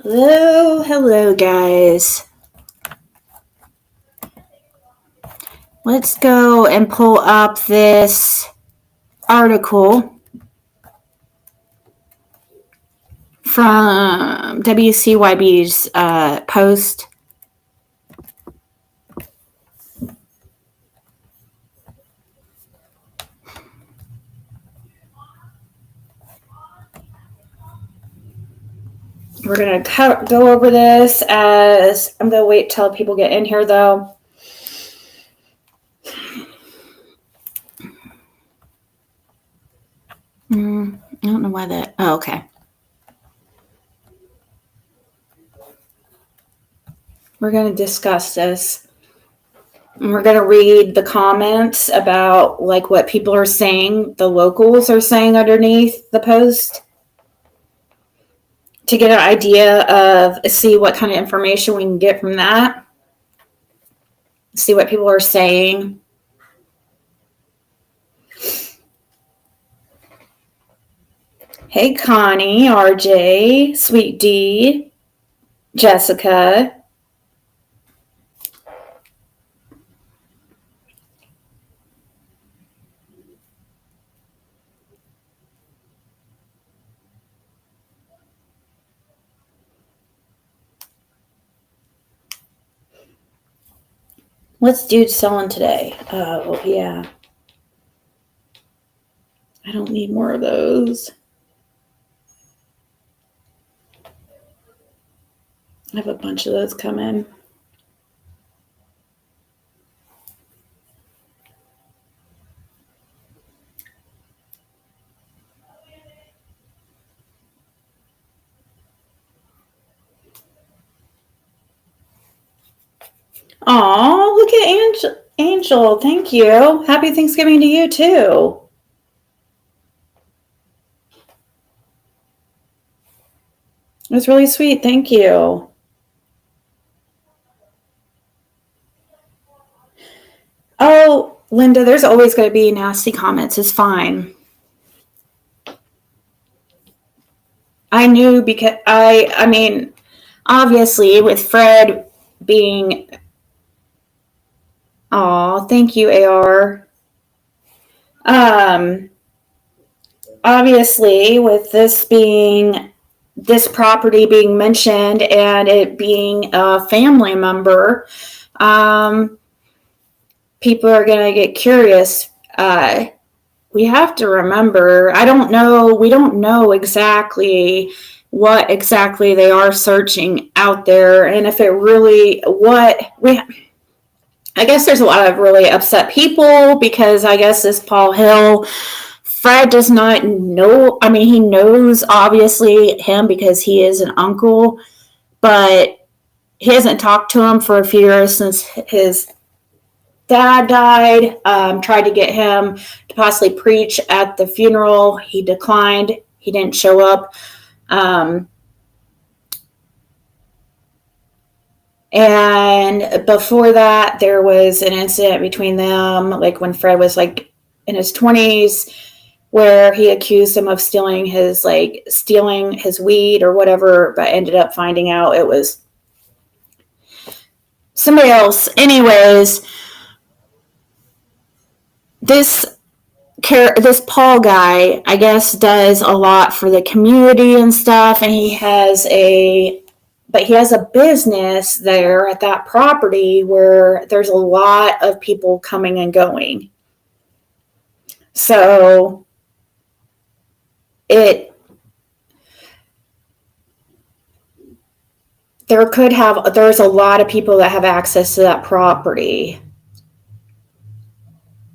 Hello, guys. Let's go and pull up this article from WCYB's post. We're going to go over this as I'm going to wait till people get in here, though. I don't know why that. Oh, okay. We're going to discuss this. And we're going to read the comments about like what people are saying, the locals are saying underneath the post, to get an idea of, see what kind of information we can get from that, see what people are saying. Hey, Connie, RJ, Sweet D, Jessica. What's dude selling today? Oh, yeah. I don't need more of those. I have a bunch of those coming. Oh, look at Angel. Thank you. Happy Thanksgiving to you, too. It was really sweet. Thank you. Oh, Linda, there's always going to be nasty comments. It's fine. I knew because I mean, obviously with Fred being, oh, thank you, AR. Obviously with this property being mentioned and it being a family member, people are going to get curious. We have to remember, we don't know exactly what exactly they are searching out there, and if it really, I guess there's a lot of really upset people because I guess this Paul Hill, Fred does not know. I mean, he knows obviously him because he is an uncle, but he hasn't talked to him for a few years since his dad died. Tried to get him to possibly preach at the funeral. He declined. He didn't show up. And before that, there was an incident between them, like when Fred was like in his 20s, where he accused him of stealing his weed or whatever, but ended up finding out it was somebody else. Anyways, this Paul guy, I guess, does a lot for the community and stuff, and he has a business there at that property where there's a lot of people coming and going. So there's a lot of people that have access to that property.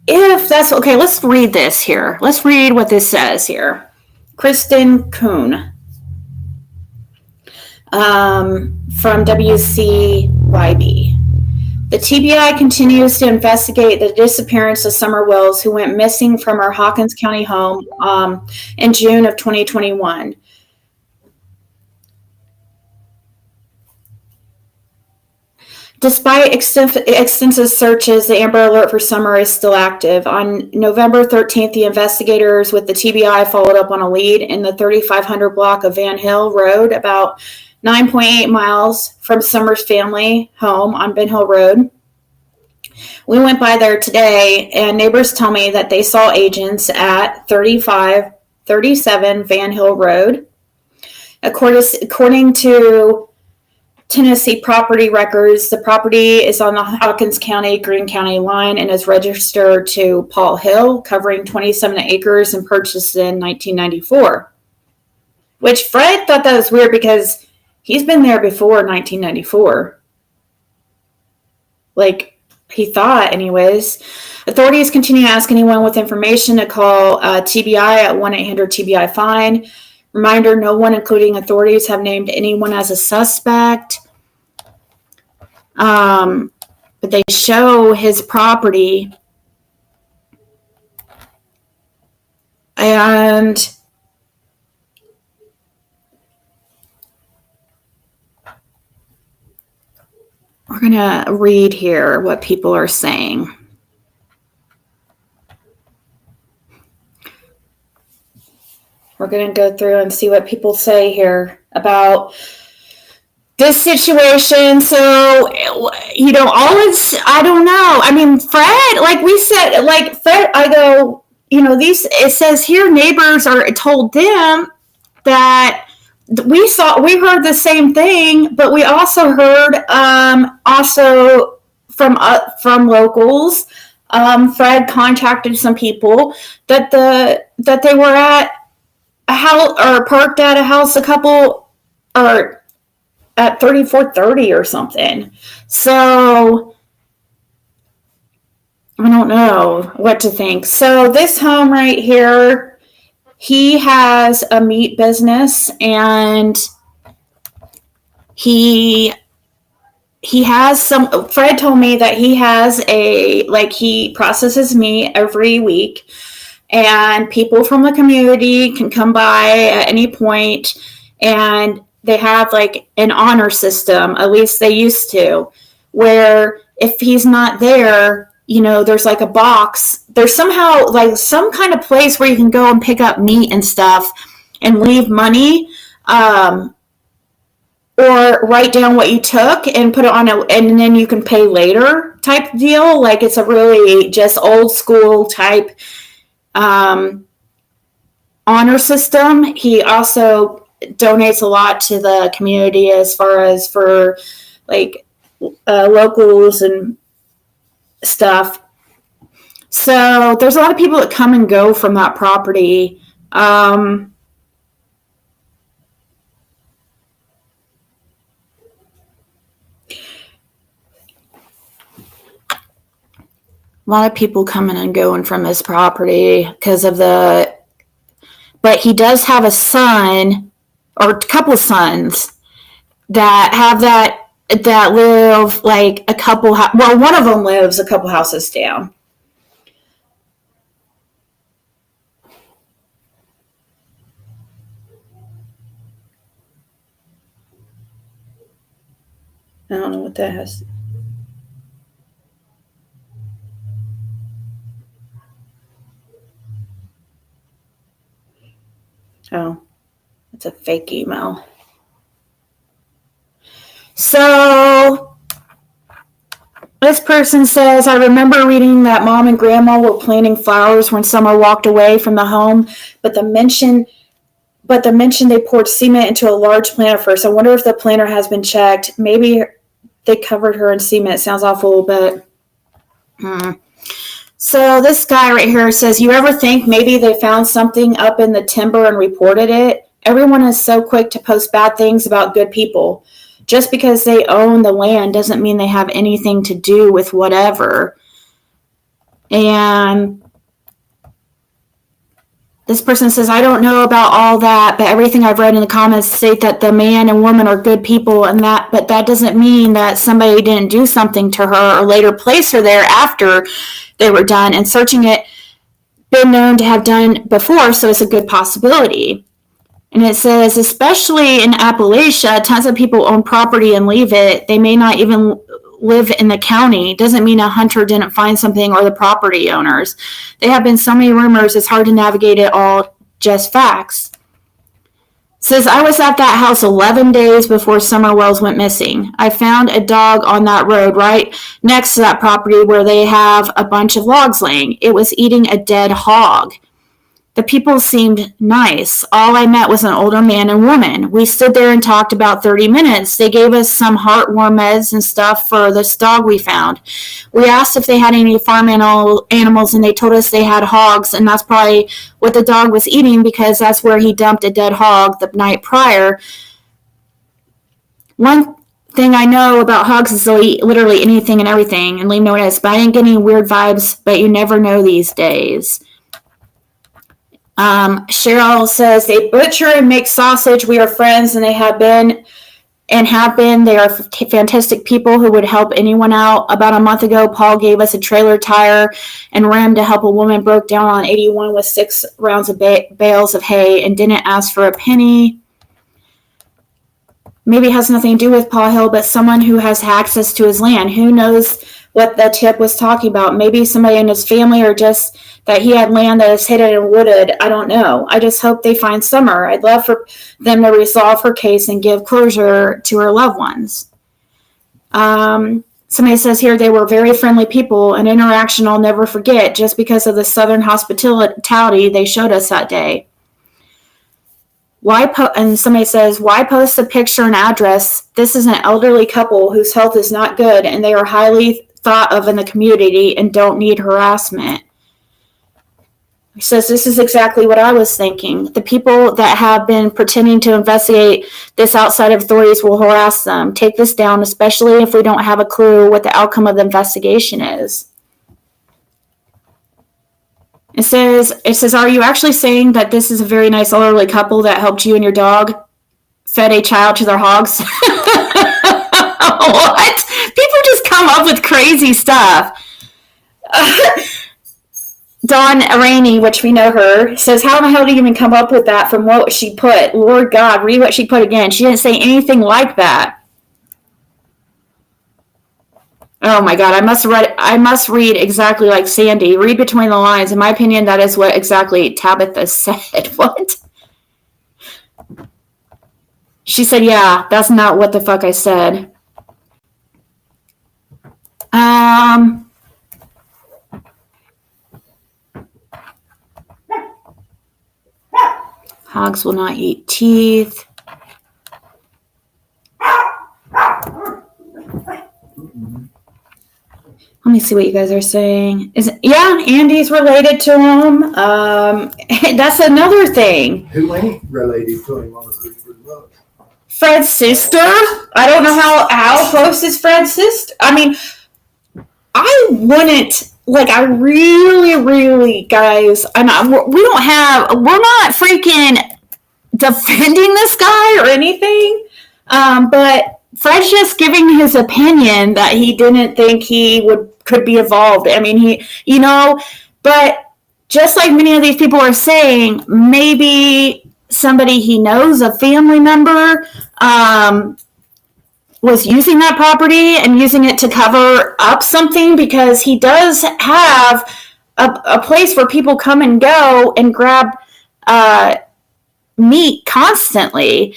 If that's okay, let's read this here. Let's read what this says here. Kristen Kuhn from WCYB. The TBI continues to investigate the disappearance of Summer Wills, who went missing from her Hawkins County home in June of 2021. Despite extensive searches, the Amber Alert for Summer is still active. On November 13th, the investigators with the TBI followed up on a lead in the 3500 block of Van Hill Road, about 9.8 miles from Summer's family home on Ben Hill Road. We went by there today, and neighbors tell me that they saw agents at 3537 Van Hill Road. According to Tennessee property records, the property is on the Hawkins County, Greene County line and is registered to Paul Hill, covering 27 acres and purchased in 1994. Which Fred thought that was weird because he's been there before 1994. Like, he thought, anyways. Authorities continue to ask anyone with information to call TBI at 1-800-TBI-FINE. Reminder, no one, including authorities, have named anyone as a suspect. But they show his property. And we're going to read here what people are saying. We're going to go through and see what people say here about this situation. So, you know, always, I don't know. I mean, Fred, like we said, like Fred, I go, you know, it says here neighbors are told them that we heard the same thing, but we also heard also from locals. Fred contacted some people that they were at a house or parked at a house or at 3430 or something. So I don't know what to think. So this home right here, he has a meat business, and he has some. Fred told me that he has he processes meat every week, and people from the community can come by at any point, and they have like an honor system, at least they used to, where if he's not there, you know, there's like a box. There's somehow like some kind of place where you can go and pick up meat and stuff and leave money, or write down what you took and put it on and then you can pay later type deal. Like it's a really just old school type honor system. He also donates a lot to the community as far as for like locals and stuff. So there's a lot of people that come and go from that property. A lot of people coming and going from his property because of but he does have a son or a couple of sons that have that live like a couple, one of them lives a couple houses down. I don't know what that has. Oh, it's a fake email. So this person says, I remember reading that Mom and Grandma were planting flowers when Summer walked away from the home, but the mention they poured cement into a large planter first. I wonder if the planter has been checked. Maybe they covered her in cement. Sounds awful, but So this guy right here says, you ever think maybe they found something up in the timber and reported it? Everyone is so quick to post bad things about good people. Just because they own the land doesn't mean they have anything to do with whatever. And this person says, I don't know about all that, but everything I've read in the comments state that the man and woman are good people, but that doesn't mean that somebody didn't do something to her or later place her there after they were done, and searching it been known to have done before, so it's a good possibility. And it says, especially in Appalachia, tons of people own property and leave it. They may not even live in the county. Doesn't mean a hunter didn't find something or the property owners. There have been so many rumors, it's hard to navigate it all, just facts. Says, I was at that house 11 days before Summer Wells went missing. I found a dog on that road right next to that property where they have a bunch of logs laying. It was eating a dead hog. The people seemed nice. All I met was an older man and woman. We stood there and talked about 30 minutes. They gave us some heartworm meds and stuff for this dog we found. We asked if they had any farm animals, and they told us they had hogs, and that's probably what the dog was eating because that's where he dumped a dead hog the night prior. One thing I know about hogs is they'll eat literally anything and everything and leave no notice, but I didn't get any weird vibes, but you never know these days. Cheryl says, they butcher and make sausage. We are friends, and they have been. They are fantastic people who would help anyone out. About a month ago, Paul gave us a trailer tire and rim to help a woman broke down on 81 with 6 rounds of bales of hay and didn't ask for a penny. Maybe it has nothing to do with Paul Hill, but someone who has access to his land. Who knows what the tip was talking about? Maybe somebody in his family, or just that he had land that is hidden and wooded. I don't know. I just hope they find Summer. I'd love for them to resolve her case and give closure to her loved ones. Somebody says here, they were very friendly people, an interaction I'll never forget just because of the southern hospitality they showed us that day. And somebody says, why post a picture and address? This is an elderly couple whose health is not good, and they are highly thought of in the community and don't need harassment. He says, this is exactly what I was thinking. The people that have been pretending to investigate this outside of authorities will harass them. Take this down, especially if we don't have a clue what the outcome of the investigation is. It says, are you actually saying that this is a very nice elderly couple that helped you and your dog fed a child to their hogs? What? People just come up with crazy stuff. Dawn Rainey, which we know her, says, how in the hell did you even come up with that from what she put? Lord God, read what she put again. She didn't say anything like that. Oh my God, I must read exactly like Sandy. Read between the lines. In my opinion, that is what exactly Tabitha said. What? She said, yeah, that's not what the fuck I said. Hogs will not eat teeth. Let me see what you guys are saying. Yeah, Andy's related to him. That's another thing. Who ain't related to him on the book? Fred's sister. I don't know how close is Fred's sister. I mean, I wouldn't, like, I really, guys, we're not freaking defending this guy or anything, but Fred's just giving his opinion that he didn't think he could be involved. I mean, but just like many of these people are saying, maybe somebody he knows, a family member, was using that property and using it to cover up something, because he does have a place where people come and go and grab meat constantly.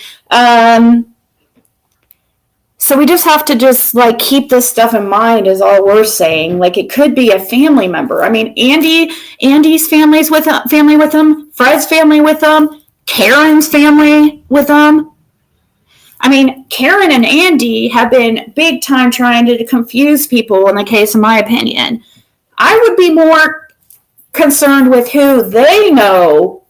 So we just have to just like keep this stuff in mind is all we're saying. Like, it could be a family member. I mean, Andy's family with him, Fred's family with him, Karen's family with him. I mean, Karen and Andy have been big time trying to confuse people in the case, in my opinion. I would be more concerned with who they know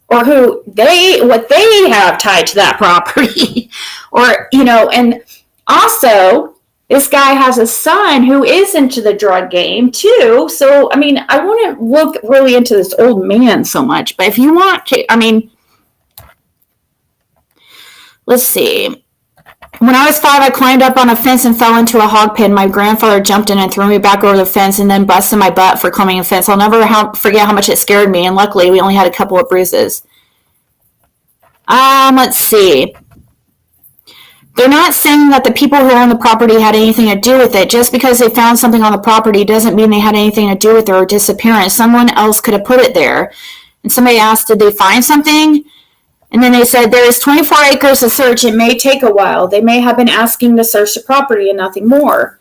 or what they have tied to that property. Or, and also, this guy has a son who is into the drug game too. So, I mean, I wouldn't look really into this old man so much, but if you want to, I mean, let's see. When I was 5, I climbed up on a fence and fell into a hog pen. My grandfather jumped in and threw me back over the fence and then busted my butt for climbing a fence. I'll never forget how much it scared me, and luckily we only had a couple of bruises. Let's see. They're not saying that the people who own the property had anything to do with it. Just because they found something on the property doesn't mean they had anything to do with their disappearance. Someone else could have put it there. And somebody asked, did they find something? And then they said there is 24 acres to search. It may take a while. They may have been asking to search the property and nothing more.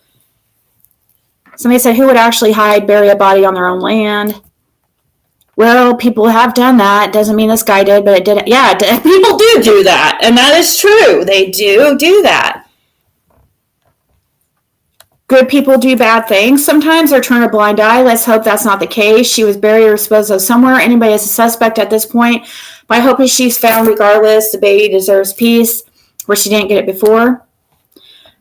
Somebody said, who would actually bury a body on their own land? Well, people have done that. Doesn't mean this guy did, but it did. Yeah, people do that. And that is true. They do that. Good people do bad things sometimes or turn a blind eye. Let's hope that's not the case. She was buried or disposed of somewhere. Anybody is a suspect at this point. My hope is she's found regardless. The baby deserves peace where she didn't get it before.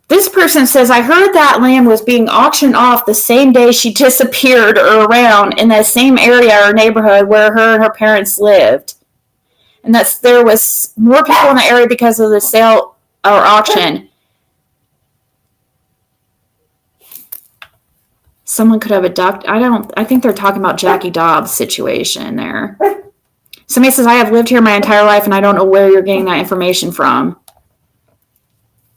This person says, I heard that land was being auctioned off the same day she disappeared or around in that same area or neighborhood where her and her parents lived. And there was more people in the area because of the sale or auction. Someone could have abducted. I think they're talking about Jackie Dobbs' situation there. Somebody says, I have lived here my entire life and I don't know where you're getting that information from.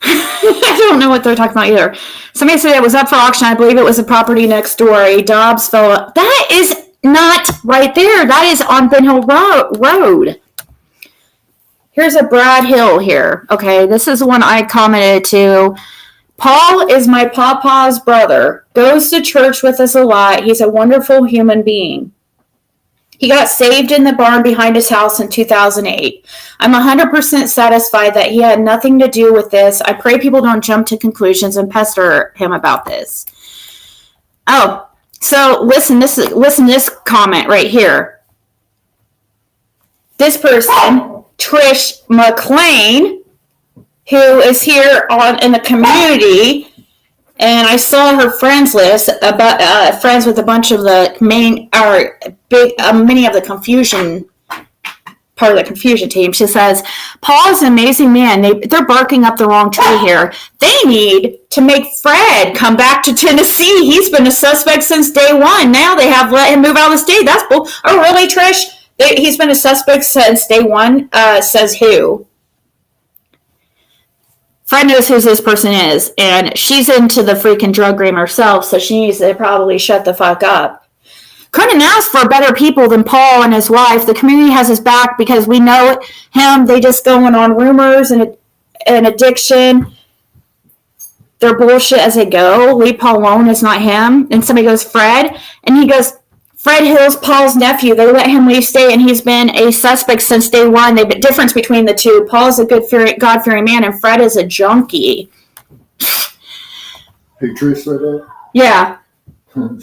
I don't know what they're talking about either. Somebody said it was up for auction. I believe it was a property next door. A Dobbs fell up. That is not right there. That is on Ben Hill Road. Here's a Brad Hill here. Okay, this is the one I commented to. Paul is my papa's brother. Goes to church with us a lot. He's a wonderful human being. He got saved in the barn behind his house in 2008. I'm 100% satisfied that he had nothing to do with this. I pray people don't jump to conclusions and pester him about this. Oh, so listen to this comment right here. This person, Trish McLean, who is here in the community, and I saw her friends list about friends with a bunch of the many of the confusion part of the confusion team. She says, Paul is an amazing man. They're barking up the wrong tree here. They need to make Fred come back to Tennessee. He's been a suspect since day one. Now they have let him move out of the state. That's bull. Oh, really, Trish? He's been a suspect since day one? Says who? Fred knows who this person is, and she's into the freaking drug game herself, so she needs to probably shut the fuck up. Couldn't ask for better people than Paul and his wife. The community has his back because we know him. They just going on rumors and addiction. They're bullshit as they go. Leave Paul alone. It's not him. And somebody goes, Fred? And he goes, Fred Hill's Paul's nephew. They let him leave state, and he's been a suspect since day one. The difference between the two, Paul's a God-fearing man, and Fred is a junkie. Hey, Trish said that? Yeah.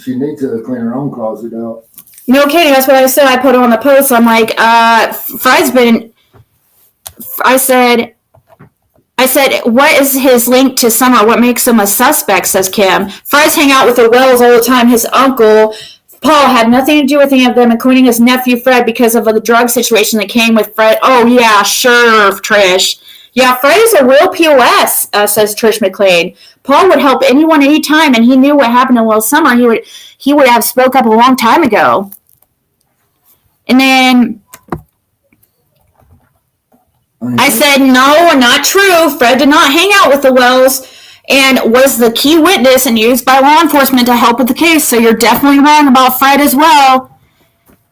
She needs to clean her own closet out. No kidding. That's what I said. I put on the post. I'm like, Fred's been... I said, what is his link to Summer? What makes him a suspect, says Kim. Fred's hang out with the Wells all the time. His uncle... Paul had nothing to do with any of them, including his nephew Fred, because of the drug situation that came with Fred. Oh, yeah, sure, Trish. Yeah, Fred is a real POS, says Trish McLean. Paul would help anyone anytime, and he knew what happened to Will Summer. He would have spoke up a long time ago. And then I said, no, not true. Fred did not hang out with the Wells and was the key witness and used by law enforcement to help with the case. So you're definitely wrong about Fred as well.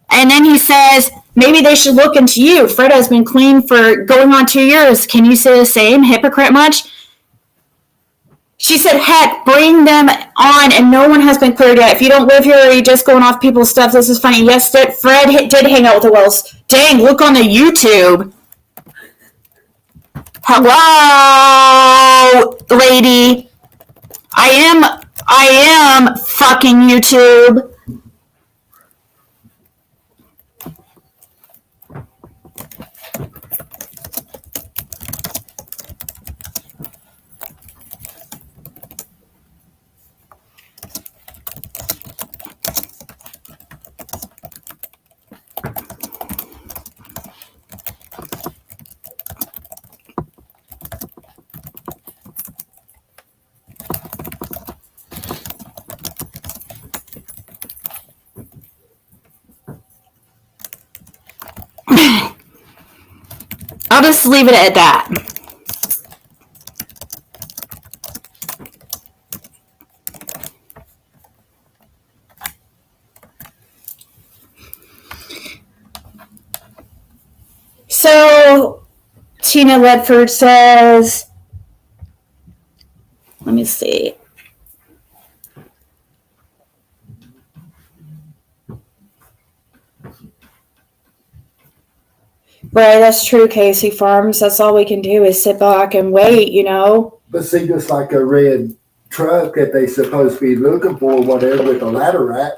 And then he says, maybe they should look into you. Fred has been clean for going on 2 years. Can you say the same? Hypocrite much? She said, heck, bring them on, and no one has been cleared yet. If you don't live here or you're just going off people's stuff, this is funny. Yes, Fred did hang out with the Wells. Dang, look on the YouTube. Hello, lady. I am fucking YouTube. I'll just leave it at that. So Tina Ledford says, let me see. Right, that's true, Casey Farms. That's all we can do is sit back and wait, you know. But see, just like a red truck that they supposed to be looking for, whatever, with a ladder rack.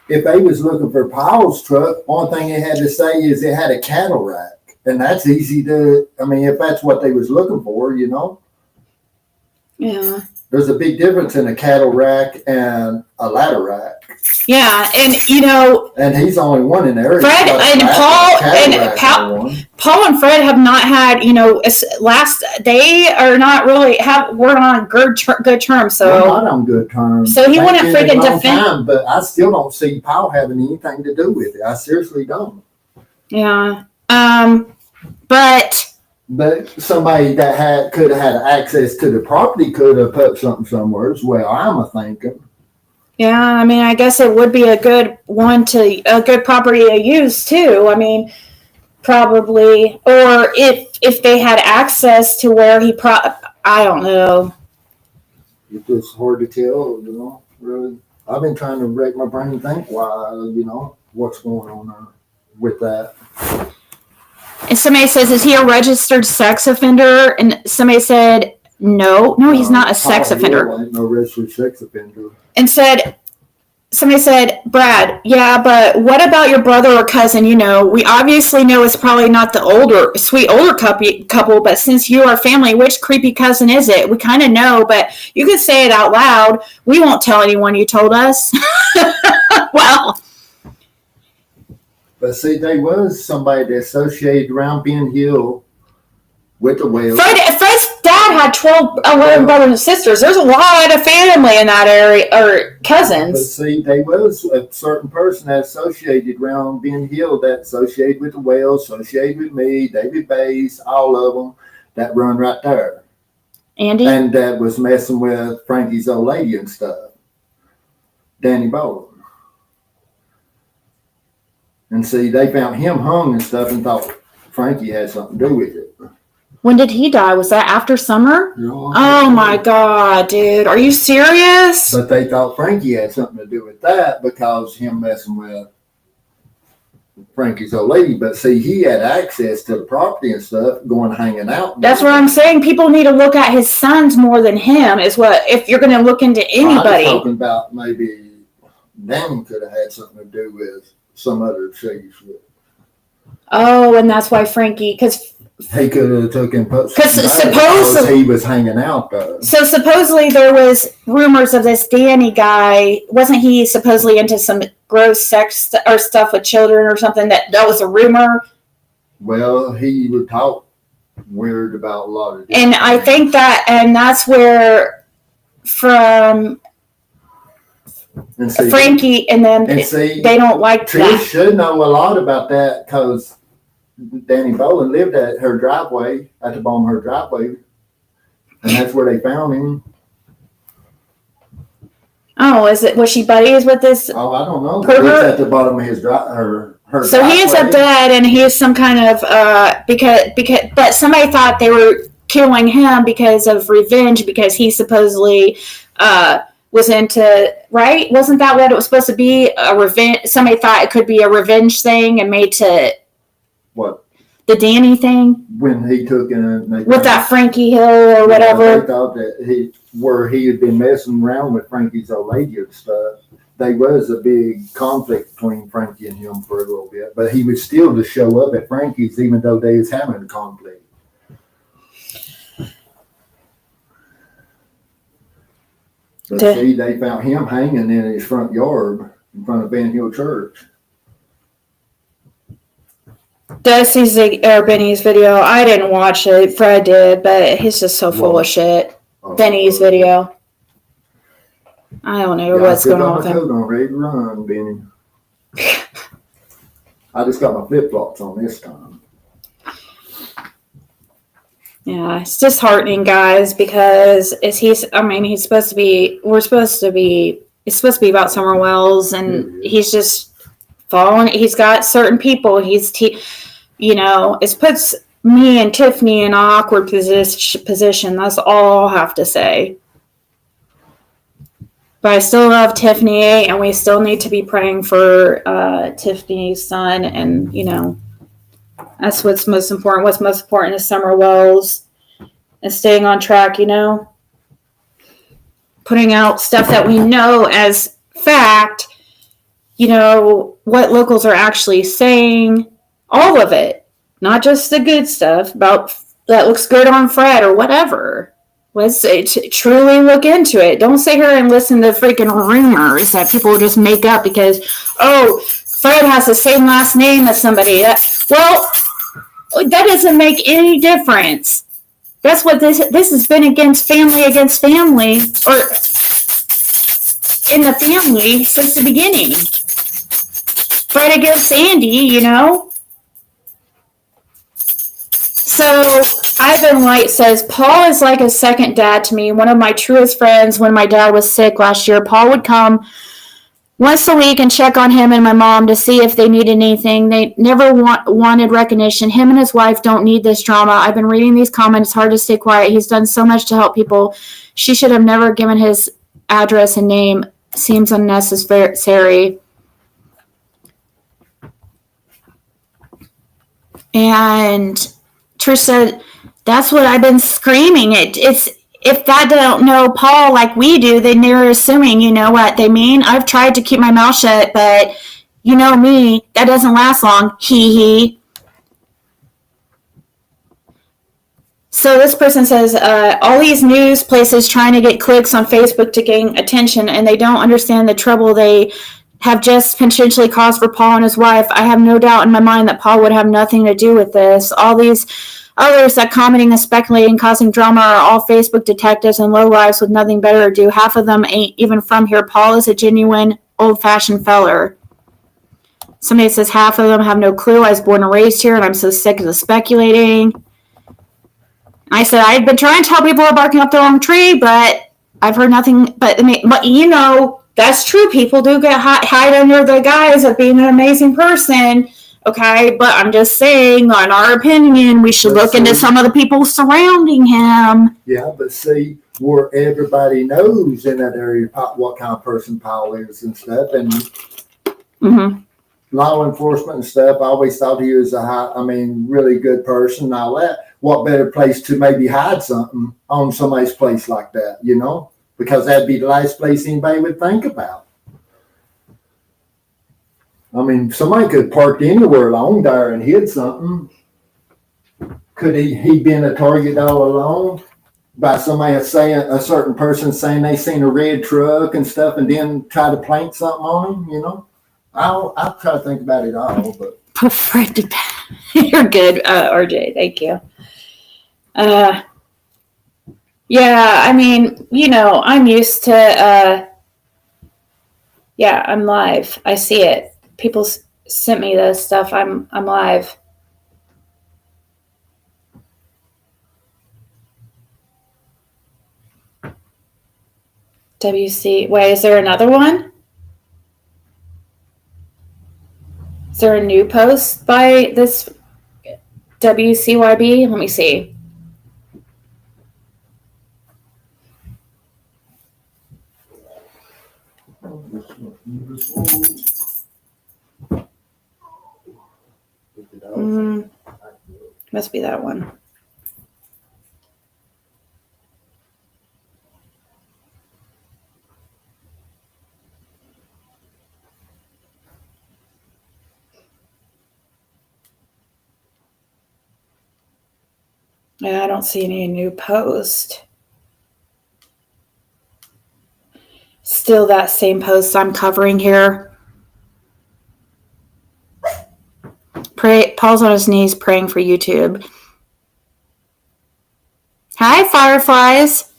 If they was looking for Powell's truck, only thing they had to say is it had a cattle rack. And that's easy to, I mean, if that's what they was looking for, you know. Yeah. There's a big difference in a cattle rack and a ladder rack. Yeah, and you know, And he's the only one in the area. Fred that's got and a Paul cattle and rack Paul- on one. Paul and Fred have not had, you know, they are not really we're on good terms. We're So not on good terms. So he They've wouldn't been a freaking long defend- time, but I still don't see Powell having anything to do with it. I seriously don't. yeah, but somebody that could have had access to the property could have put something somewhere as well. I'm a thinking. yeah, I mean, I guess it would be a good property to use too. I mean, probably, or if they had access to where I don't know. It's just hard to tell, you know. Really, I've been trying to rack my brain and think why, you know, what's going on there with that. And somebody says, "Is he a registered sex offender?" And somebody said, "No, he's not a sex Paul offender." Hill ain't no registered sex offender. And somebody said, "Brad, yeah, but what about your brother or cousin? You know, we obviously know it's probably not the sweet older couple, but since you are family, which creepy cousin is it? We kind of know, but you could say it out loud. We won't tell anyone you told us." Well, But see, there was somebody that associated around Ben Hill with the whale. Fred's dad had 11 brothers and sisters. There's a lot of family in that area, or But cousins. see, there was a certain person that associated around Ben Hill that associated with the whale, associated with me, David Bays, all of them that run right there. Andy? And that was messing with Frankie's old lady and stuff. Danny Bowen. And see, they found him hung and stuff and thought Frankie had something to do with it. When did he die? Was that after summer? You know, Oh my God, dude. Are you serious? But they thought Frankie had something to do with that because him messing with Frankie's old lady. But see, he had access to the property and stuff, going hanging out. That's what I'm saying. People need to look at his sons more than him, is what, if you're going to look into I was anybody. talking about maybe Danny could have had something to do with some other shady shit. Oh, and that's why Frankie, because He could have taken Because because he was hanging out there. so supposedly there was rumors of this Danny guy. Wasn't he supposedly into some gross sex or stuff with children or something? That was a rumor. Well, he would talk weird about a lot of And I think that's where from and see, Frankie and them, and see, they don't like Trish that. should know a lot about that because Danny Bowen lived at her driveway, at the bottom of her driveway, and that's where they found him. Oh, was she buddies with this? Oh, I don't know. Pervert? It's at the bottom of his her So he ends up driveway. dead, and he is some kind of because but somebody thought they were killing him because of revenge because he supposedly was into, right? Wasn't that what it was supposed to be? A revenge. Somebody thought it could be a revenge thing and made to What? the Danny thing When he took in with that Frankie Hill or whatever. They thought that he had been messing around with Frankie's old lady and stuff. There was a big conflict between Frankie and him for a little bit, but he would still just show up at Frankie's even though they was having a conflict. But see, they found him hanging in his front yard in front of Van Hill Church. Dusty's Benny's video. I didn't watch it. Fred did, but he's just so full of shit. Benny's video. I don't know what's going on with him. I'm ready to run, Benny. I just got my flip flops on this time. Yeah, it's disheartening, guys, because he's supposed to be, it's supposed to be about Summer Wells, and he's just following, he's got certain people, it puts me and Tiffany in an awkward position. That's all I have to say. But I still love Tiffany, and we still need to be praying for Tiffany's son. And, that's what's most important. What's most important is Summer Wells and staying on track, putting out stuff that we know as fact, what locals are actually saying, all of it, not just the good stuff about that looks good on Fred or whatever. Let's truly look into it. Don't sit here and listen to freaking rumors that people just make up because, Fred has the same last name as somebody. Well, that doesn't make any difference. That's what this has been against family, or in the family since the beginning. Fred against Sandy, So Ivan White says, Paul is like a second dad to me. One of my truest friends. When my dad was sick last year, Paul would come once a week and check on him and my mom to see if they needed anything. They never wanted recognition. Him and his wife don't need this drama. I've been reading these comments. It's hard to stay quiet. He's done so much to help people. She should have never given his address and name. Seems unnecessary. And Trish said, that's what I've been screaming. It's if that don't know Paul like we do, then they're assuming you know what they mean. I've tried to keep my mouth shut, but you know me, that doesn't last long. He. So this person says, all these news places trying to get clicks on Facebook to gain attention, and they don't understand the trouble they have just potentially caused for Paul and his wife. I have no doubt in my mind that Paul would have nothing to do with this. All these others that commenting and speculating, causing drama are all Facebook detectives and lowlifes with nothing better to do. Half of them ain't even from here. Paul is a genuine, old-fashioned feller. Somebody says half of them have no clue. I was born and raised here, and I'm so sick of the speculating. I said, I've been trying to tell people are barking up the wrong tree, but I've heard nothing. But that's true. People do get hide under the guise of being an amazing person. Okay, but I'm just saying, in our opinion, we should look into some of the people surrounding him. Yeah, but see, where everybody knows in that area what kind of person Paul is and stuff, and law enforcement and stuff, I always thought he was really good person and all that. What better place to maybe hide something on somebody's place like that, Because that'd be the last place anybody would think about. Somebody could have parked anywhere along there and hid something. Could he been a target all along by somebody saying, a certain person saying they seen a red truck and stuff and then try to plant something on him, I'll try to think about it all, but. You're good, RJ. Thank you. I'm used to, I'm live. I see it. People sent me this stuff. I'm live. WC. Wait, is there another one? Is there a new post by this WCYB? Let me see. Must be that one. Yeah, I don't see any new post. Still that same post I'm covering here. Paul's on his knees praying for YouTube. Hi, Fireflies.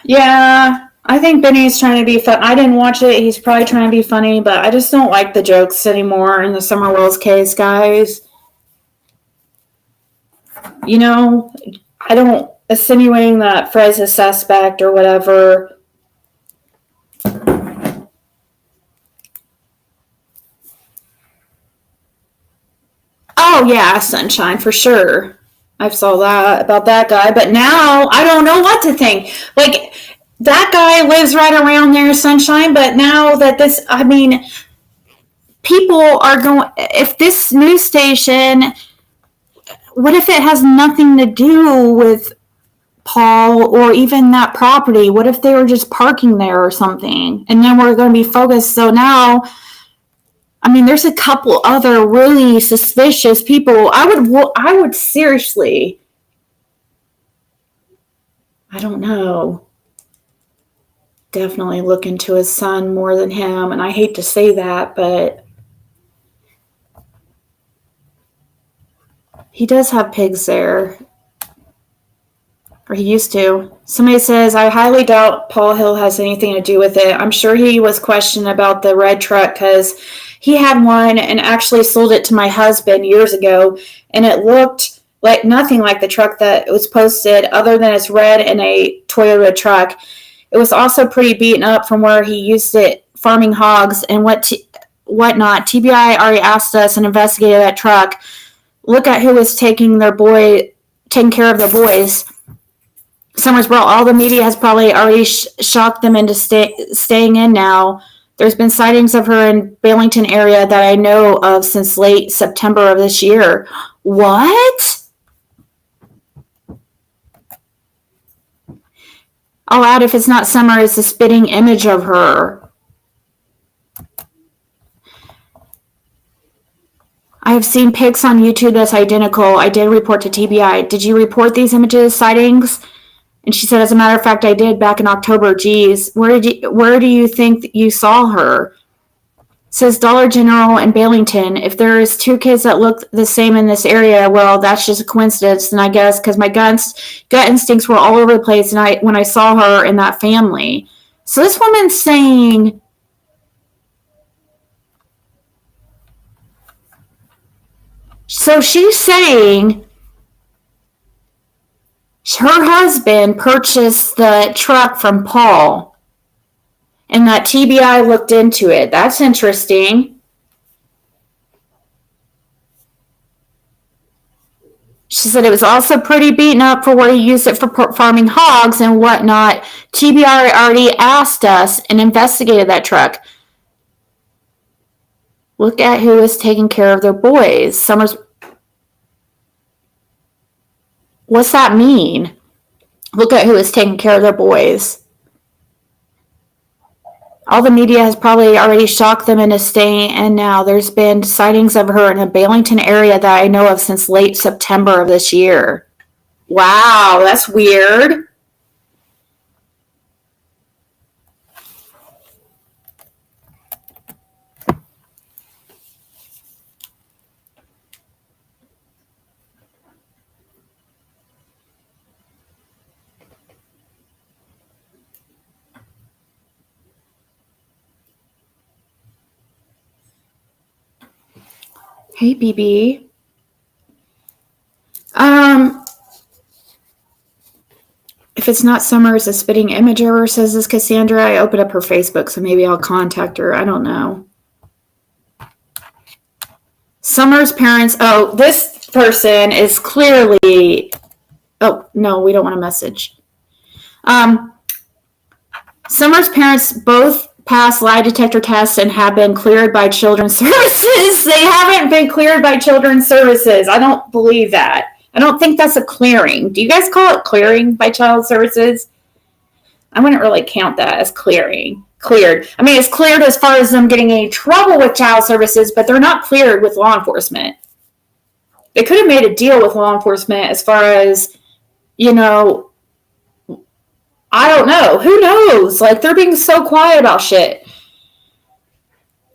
Yeah, I think Benny's trying to be fun. I didn't watch it. He's probably trying to be funny, but I just don't like the jokes anymore in the Summer Wells case, guys. I don't insinuating that Fred's a suspect or whatever. Oh yeah, Sunshine for sure. I saw that about that guy, but now I don't know what to think. Like that guy lives right around there, Sunshine, but now that this, I mean, people are going, if this news station, what if it has nothing to do with Paul or even that property? What if they were just parking there or something? And then we're going to be focused. So now, I mean, there's a couple other really suspicious people. I would seriously, I don't know, definitely look into his son more than him. And I hate to say that, but he does have pigs there. Or he used to. Somebody says, I highly doubt Paul Hill has anything to do with it. I'm sure he was questioned about the red truck because he had one and actually sold it to my husband years ago. And it looked like nothing like the truck that was posted other than it's red and a Toyota truck. It was also pretty beaten up from where he used it farming hogs and whatnot. TBI already asked us and investigated that truck. Look at who was taking care of their boys. Summersboro, all the media has probably already shocked them into staying in now. There's been sightings of her in Burlington area that I know of since late September of this year. What? I'll add, if it's not Summer, it's a spitting image of her. I have seen pics on YouTube that's identical. I did report to TBI. Did you report these images, sightings? And she said, as a matter of fact, I did back in October. Geez, where do you think you saw her? Says Dollar General in Burlington. If there's two kids that look the same in this area, well, that's just a coincidence. And I guess because my gut instincts were all over the place, and when I saw her in that family. So this woman's saying, so she's saying her husband purchased the truck from Paul and that TBI looked into it. That's interesting. She said it was also pretty beaten up for where he used it for farming hogs and whatnot. TBI already asked us and investigated that truck. Look at who is taking care of their boys. What's that mean? Look at who is taking care of their boys. All the media has probably already shocked them into staying in now. There's been sightings of her in a Burlington area that I know of since late September of this year. Wow, that's weird. Hey, BB. If it's not Summer, it's a spitting image of her, says this Cassandra. I opened up her Facebook, so maybe I'll contact her. I don't know. Summer's parents. Oh, this person is clearly. Oh, no, we don't want a message. Summer's parents both passed lie detector tests and have been cleared by Children's Services. They haven't been cleared by Children's Services. I don't believe that. I don't think that's a clearing. Do you guys call it clearing by Child Services? I wouldn't really count that as clearing. Cleared. I mean, it's cleared as far as them getting any trouble with Child Services, but they're not cleared with law enforcement. They could have made a deal with law enforcement as far as, you know, I don't know. Who knows? Like, they're being so quiet about shit.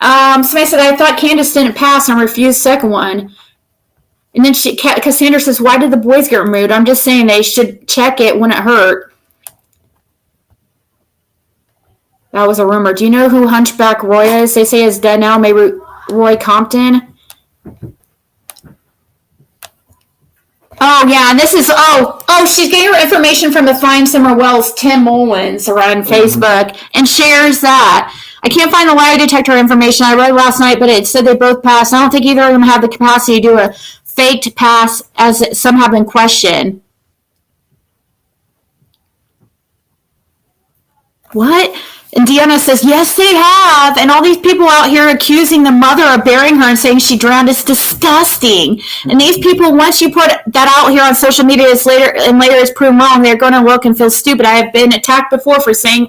Somebody said, I thought Candace didn't pass and refused second one. And then Cassandra says, why did the boys get removed? I'm just saying they should check it when it hurt. That was a rumor. Do you know who Hunchback Roy is? They say is dead now. Maybe Roy Compton. Oh, yeah, and this is, she's getting her information from the Find Summer Wells, Tim Mullins, around Facebook, and shares that. I can't find the lie detector information. I read last night, but it said they both passed. I don't think either of them have the capacity to do a faked pass, as some have been questioned. What? And Deanna says, yes, they have. And all these people out here accusing the mother of burying her and saying she drowned is disgusting. And these people, once you put that out here on social media, it's later it's proven wrong. They're going to look and feel stupid. I have been attacked before for saying,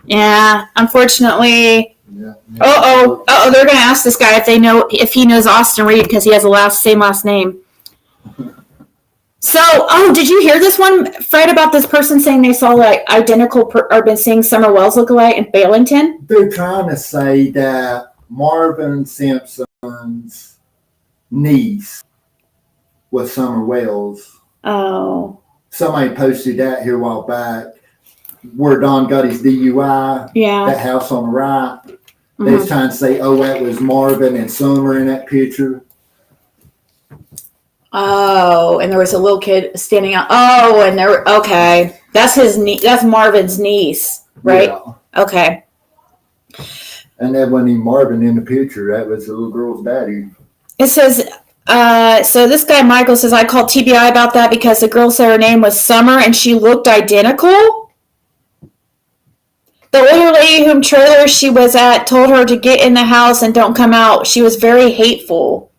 yeah, unfortunately. Yeah. They're going to ask this guy if he knows Austin Reed because he has the same last name. So, did you hear this one, Fred, about this person saying they saw like identical or been seeing Summer Wells look alike in Balington? They're trying to say that Marvin Simpson's niece was Summer Wells. Oh. Somebody posted that here a while back where Don got his DUI. Yeah. That house on the right. They was trying to say, that was Marvin and Summer in that picture. Oh, and there was a little kid standing out. Oh, and okay. That's that's Marvin's niece, right? Yeah. Okay. And that wasn't even Marvin in the picture. That was the little girl's daddy. It says, so this guy, Michael, says, I called TBI about that because the girl said her name was Summer and she looked identical. The older lady whom trailer she was at told her to get in the house and don't come out. She was very hateful.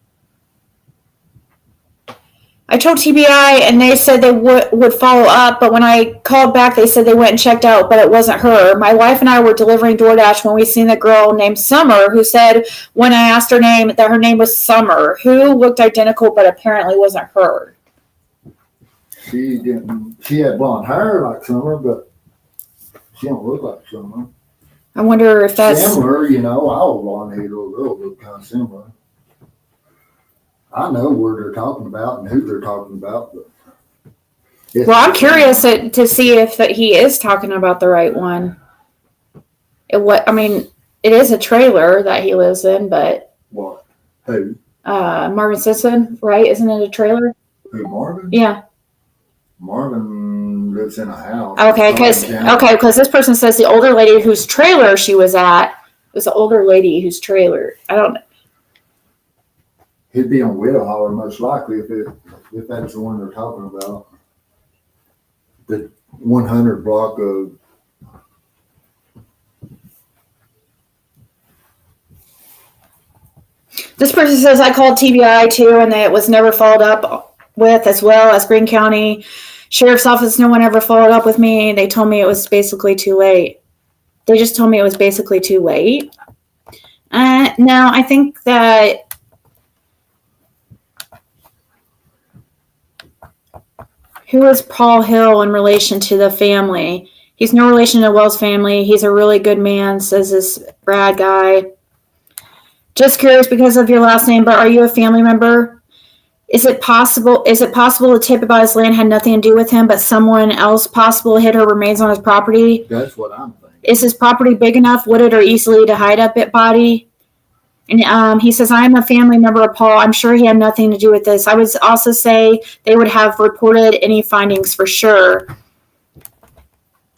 I told TBI and they said they would follow up, but when I called back, they said they went and checked out, but it wasn't her. My wife and I were delivering DoorDash when we seen the girl named Summer, who said when I asked her name that her name was Summer, who looked identical, but apparently wasn't her. She didn't. She had blonde hair like Summer, but she don't look like Summer. I wonder if that's similar. All blonde-haired little girls look kind of similar. I know where they're talking about and who they're talking about. But I'm curious to see if he is talking about the right one. It is a trailer that he lives in, but what? Who? Marvin Simpson, right? Isn't it a trailer? Who, Marvin? Yeah. Marvin lives in a house. Okay, because this person says the older lady whose trailer she was at was the older lady whose trailer. I don't know. He'd be on Widow Holler most likely if that's the one they're talking about. The 100 block of. This person says I called TBI too, and it was never followed up with, as well as Greene County Sheriff's Office. No one ever followed up with me. They told me it was basically too late. They just told me it was basically too late. No, I think that. Who is Paul Hill in relation to the family? He's no relation to Wells family. He's a really good man, says this Brad guy. Just curious because of your last name, but are you a family member? Is it possible the tip about his land had nothing to do with him, but someone else possible hid her remains on his property? That's what I'm thinking. Is his property big enough, wooded, or easily to hide a body? And he says, I am a family member of Paul. I'm sure he had nothing to do with this. I would also say they would have reported any findings for sure.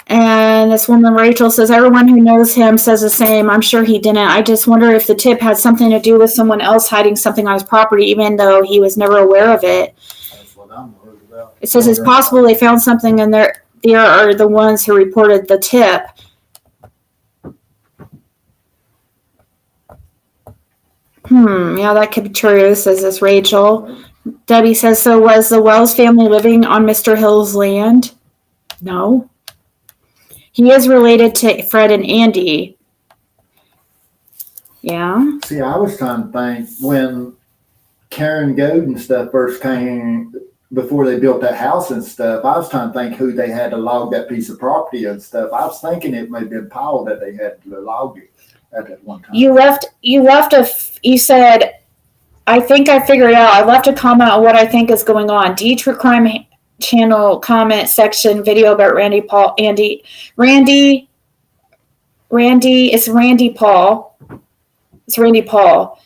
And this woman, Rachel, says, everyone who knows him says the same. I'm sure he didn't. I just wonder if the tip had something to do with someone else hiding something on his property, even though he was never aware of it. That's what I'm worried about. It says it's possible they found something and they are the ones who reported the tip. Yeah, that could be true, says this Rachel. Debbie says, so was the Wells family living on Mr. Hill's land? No. He is related to Fred and Andy. Yeah. See, I was trying to think when Karen Goad and stuff first came, before they built that house and stuff, I was trying to think who they had to log that piece of property and stuff. I was thinking it may have been Powell that they had to log it at that one time. You said, I think I figured it out. I left a comment on what I think is going on. True Crime Channel comment section video about Randy Paul. Randy, it's Randy Paul. It's Randy Paul.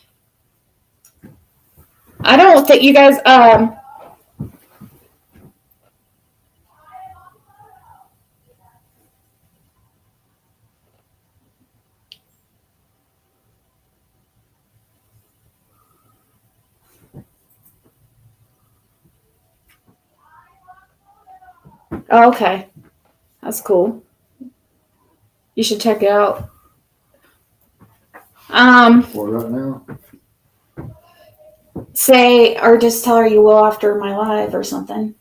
I don't think you guys, Oh, okay. That's cool. You should check it out. For right now. Say, or just tell her you will after my live or something.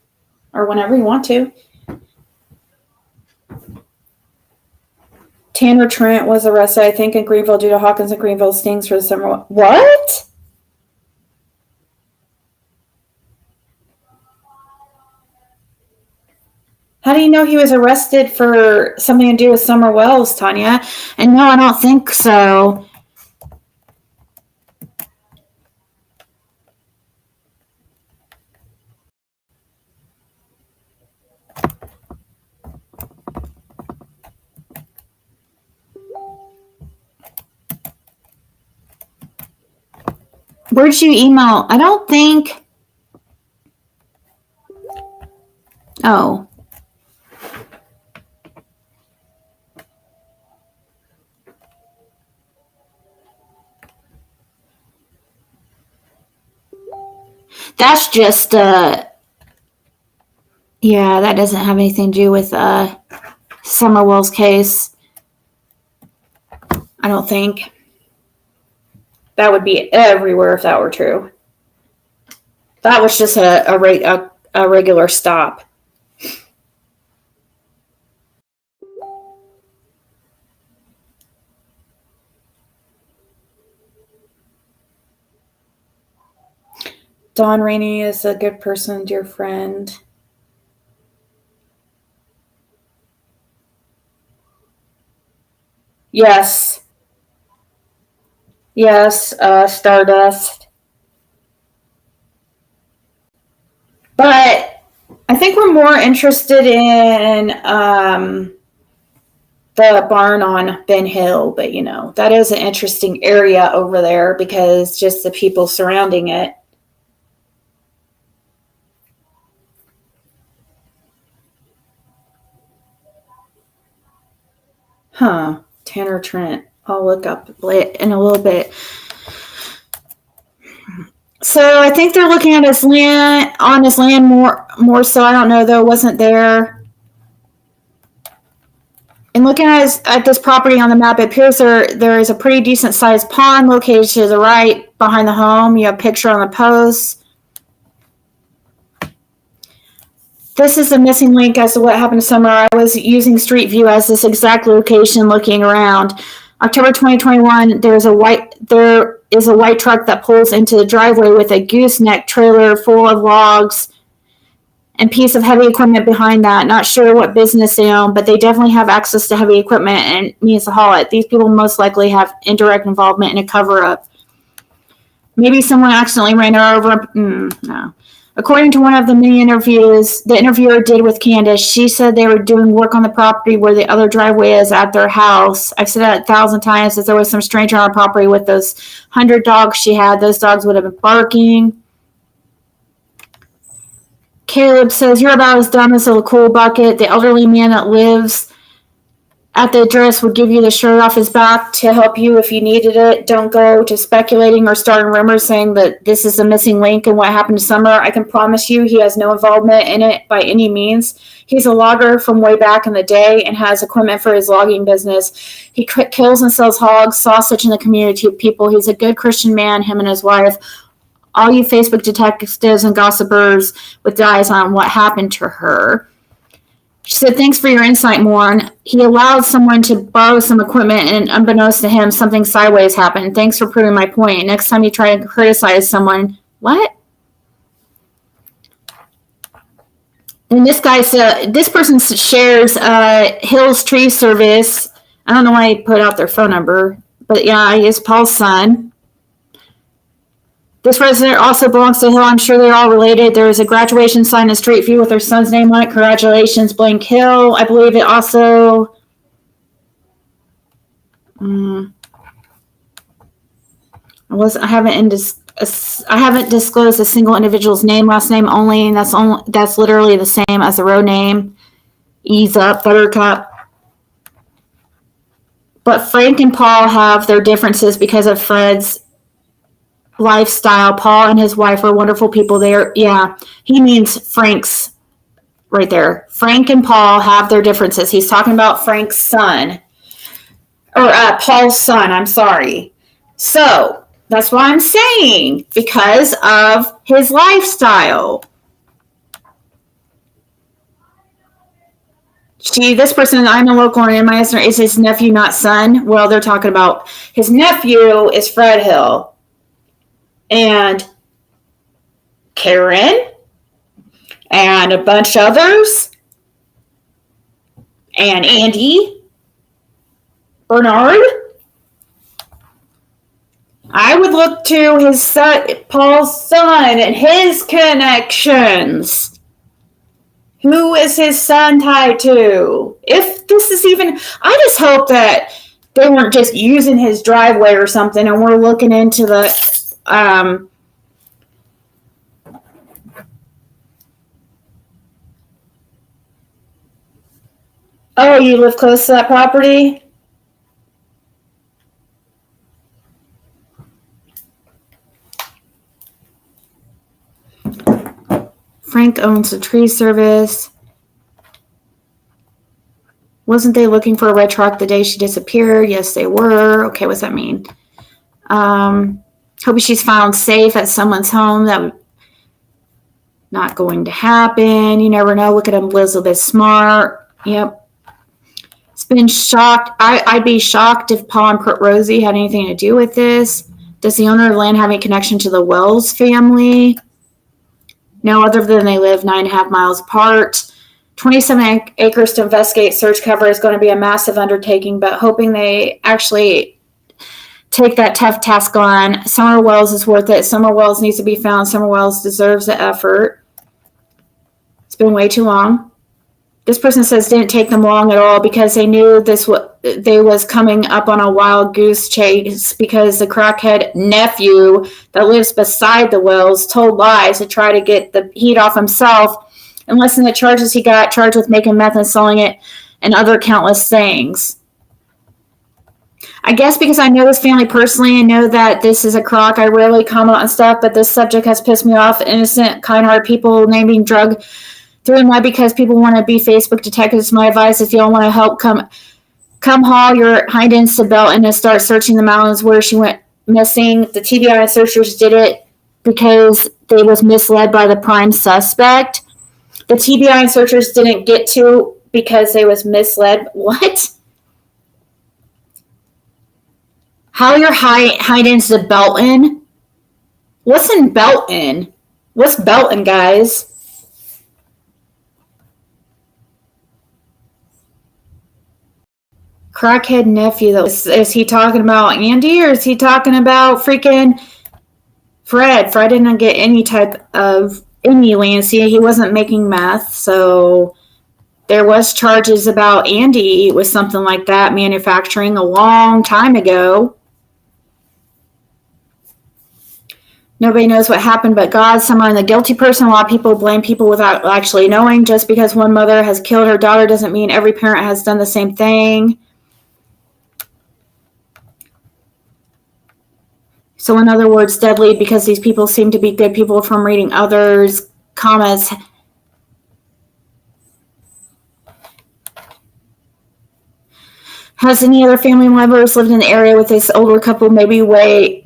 Or whenever you want to. Tanner Trent was arrested, I think, in Greenville due to Hawkins and Greenville stings for the summer. What? How do you know he was arrested for something to do with Summer Wells, Tanya? And no, I don't think so. Where'd you email? I don't think. Oh. That's just, yeah, that doesn't have anything to do with Summer Wells' case. I don't think. That would be everywhere if that were true. That was just a regular stop. Don Rainey is a good person, dear friend. Yes. Yes, Stardust. But I think we're more interested in the barn on Ben Hill. But, you know, that is an interesting area over there because just the people surrounding it. Huh. Tanner Trent. I'll look up in a little bit. So I think they're looking at his land more so. I don't know though. Wasn't there? And looking at this property on the map, it appears there is a pretty decent sized pond located to the right behind the home. You have a picture on the post. This is the missing link as to what happened to Summer. I was using Street View as this exact location looking around. October 2021, there is a white truck that pulls into the driveway with a gooseneck trailer full of logs and piece of heavy equipment behind that. Not sure what business they own, but they definitely have access to heavy equipment and means to haul it. These people most likely have indirect involvement in a cover-up. Maybe someone accidentally ran her over. No. According to one of the many interviews the interviewer did with Candace, she said they were doing work on the property where the other driveway is at their house. I've said that 1,000 times. If there was some stranger on our property with those 100 dogs she had, those dogs would have been barking. Caleb says, you're about as dumb as a cool bucket. The elderly man that lives at the address would give you the shirt off his back to help you if you needed it. Don't go to speculating or starting rumors saying that this is a missing link in what happened to Summer. I can promise you he has no involvement in it by any means. He's a logger from way back in the day and has equipment for his logging business. He kills and sells hogs, sausage in the community of people. He's a good Christian man, him and his wife. All you Facebook detectives and gossipers with eyes on what happened to her. She said, thanks for your insight, Morn. He allowed someone to borrow some equipment, and unbeknownst to him, something sideways happened. Thanks for proving my point. Next time you try to criticize someone, what? And this person shares Hills Tree Service. I don't know why he put out their phone number, but yeah, he is Paul's son. This resident also belongs to Hill. I'm sure they're all related. There is a graduation sign in Street View with their son's name on it. Congratulations, Blank Hill. I believe it also. I haven't disclosed a single individual's name, last name only, and that's literally the same as the road name. Ease up, Buttercup. But Frank and Paul have their differences because of Fred's lifestyle. Paul and his wife are wonderful people. He means Frank's right there. Frank and Paul have their differences. He's talking about Frank's son. Or Paul's son, I'm sorry. So, that's what I'm saying. Because of his lifestyle. This person, I'm a local and my listener, is his nephew, not son. Well, they're talking about his nephew is Fred Hill. And Karen. And a bunch of others. And Andy. Bernard. I would look to his son, Paul's son, and his connections. Who is his son tied to? If this is even, I just hope that they weren't just using his driveway or something, and we're looking into the, oh, you live close to that property? Frank owns the tree service. Wasn't they looking for a red truck the day she disappeared? Yes, they were. Okay, what's that mean? Hoping she's found safe at someone's home. That not going to happen. You never know. Look at Elizabeth Smart. Yep. It's been shocked. I'd be shocked if Paul and Rosie had anything to do with this. Does the owner of the land have any connection to the Wells family? No, other than they live 9.5 miles apart. 27 acres to investigate search cover is going to be a massive undertaking, but hoping they actually take that tough task on. Summer Wells is worth it. Summer Wells needs to be found. Summer Wells deserves the effort. It's been way too long. This person says didn't take them long at all because they knew they was coming up on a wild goose chase because the crackhead nephew that lives beside the Wells told lies to try to get the heat off himself and lessen the charges he got charged with making meth and selling it and other countless things. I guess because I know this family personally and know that this is a crock, I rarely comment on stuff, but this subject has pissed me off. Innocent, kind-hearted people naming drug through and why because people want to be Facebook detectives. My advice, if y'all want to help, come haul your hind ends to Belton and start searching the mountains where she went missing. The TBI searchers did it because they was misled by the prime suspect. The TBI searchers didn't get to because they was misled. What? Haul your hind ends to Belton? What's in Belton? What's Belton, guys? Crackhead nephew, though. Is he talking about Andy or is he talking about freaking Fred? Fred didn't get any type of any land. See, he wasn't making meth, so there was charges about Andy with something like that, manufacturing a long time ago. Nobody knows what happened but God. Some are the guilty person. A lot of people blame people without actually knowing. Just because one mother has killed her daughter doesn't mean every parent has done the same thing. So in other words, deadly because these people seem to be good people from reading others' comments. Has any other family members lived in the area with this older couple? Maybe wait.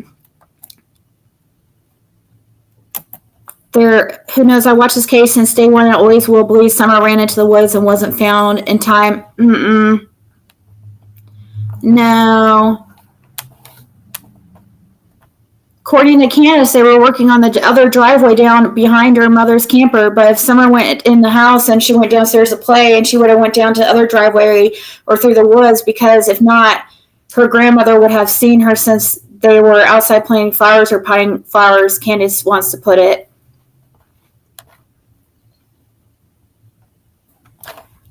Who knows? I watched this case since day one and always will believe Summer ran into the woods and wasn't found in time. No. According to Candace, they were working on the other driveway down behind her mother's camper, but if Summer went in the house and she went downstairs to play and she would have went down to the other driveway or through the woods, because if not, her grandmother would have seen her since they were outside planting flowers or potting flowers, Candace wants to put it.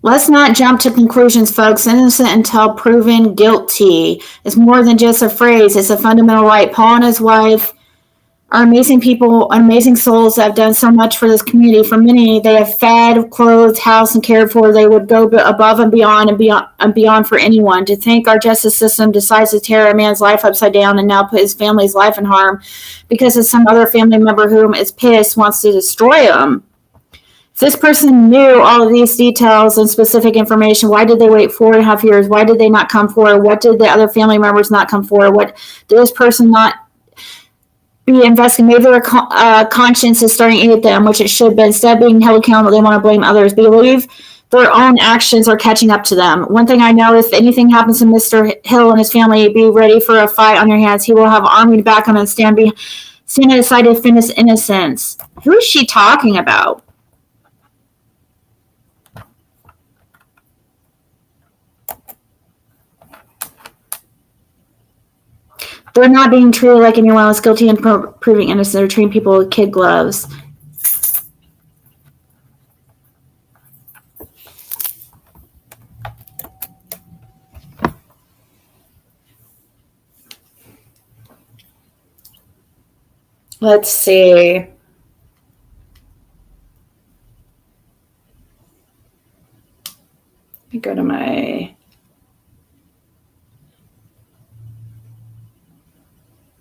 Let's not jump to conclusions, folks. Innocent until proven guilty is more than just a phrase. It's a fundamental right. Paul and his wife are amazing people, amazing souls that have done so much for this community. For many, they have fed, clothed, housed, and cared for. They would go above and beyond for anyone. To think our justice system decides to tear a man's life upside down and now put his family's life in harm because of some other family member whom is pissed wants to destroy him. If this person knew all of these details and specific information, why did they wait 4.5 years? Why did they not come forward? What did the other family members not come forward? What did this person not be investigated? Maybe their conscience is starting to eat at them, which it should have been. Instead of being held accountable, they want to blame others. Believe their own actions are catching up to them. One thing I know, if anything happens to Mr. Hill and his family, be ready for a fight on your hands. He will have army to back him and stand aside to defend his innocence. Who is she talking about? They're not being treated like anyone else guilty and proving innocent. They're treating people with kid gloves. Let's see. Let me go to my...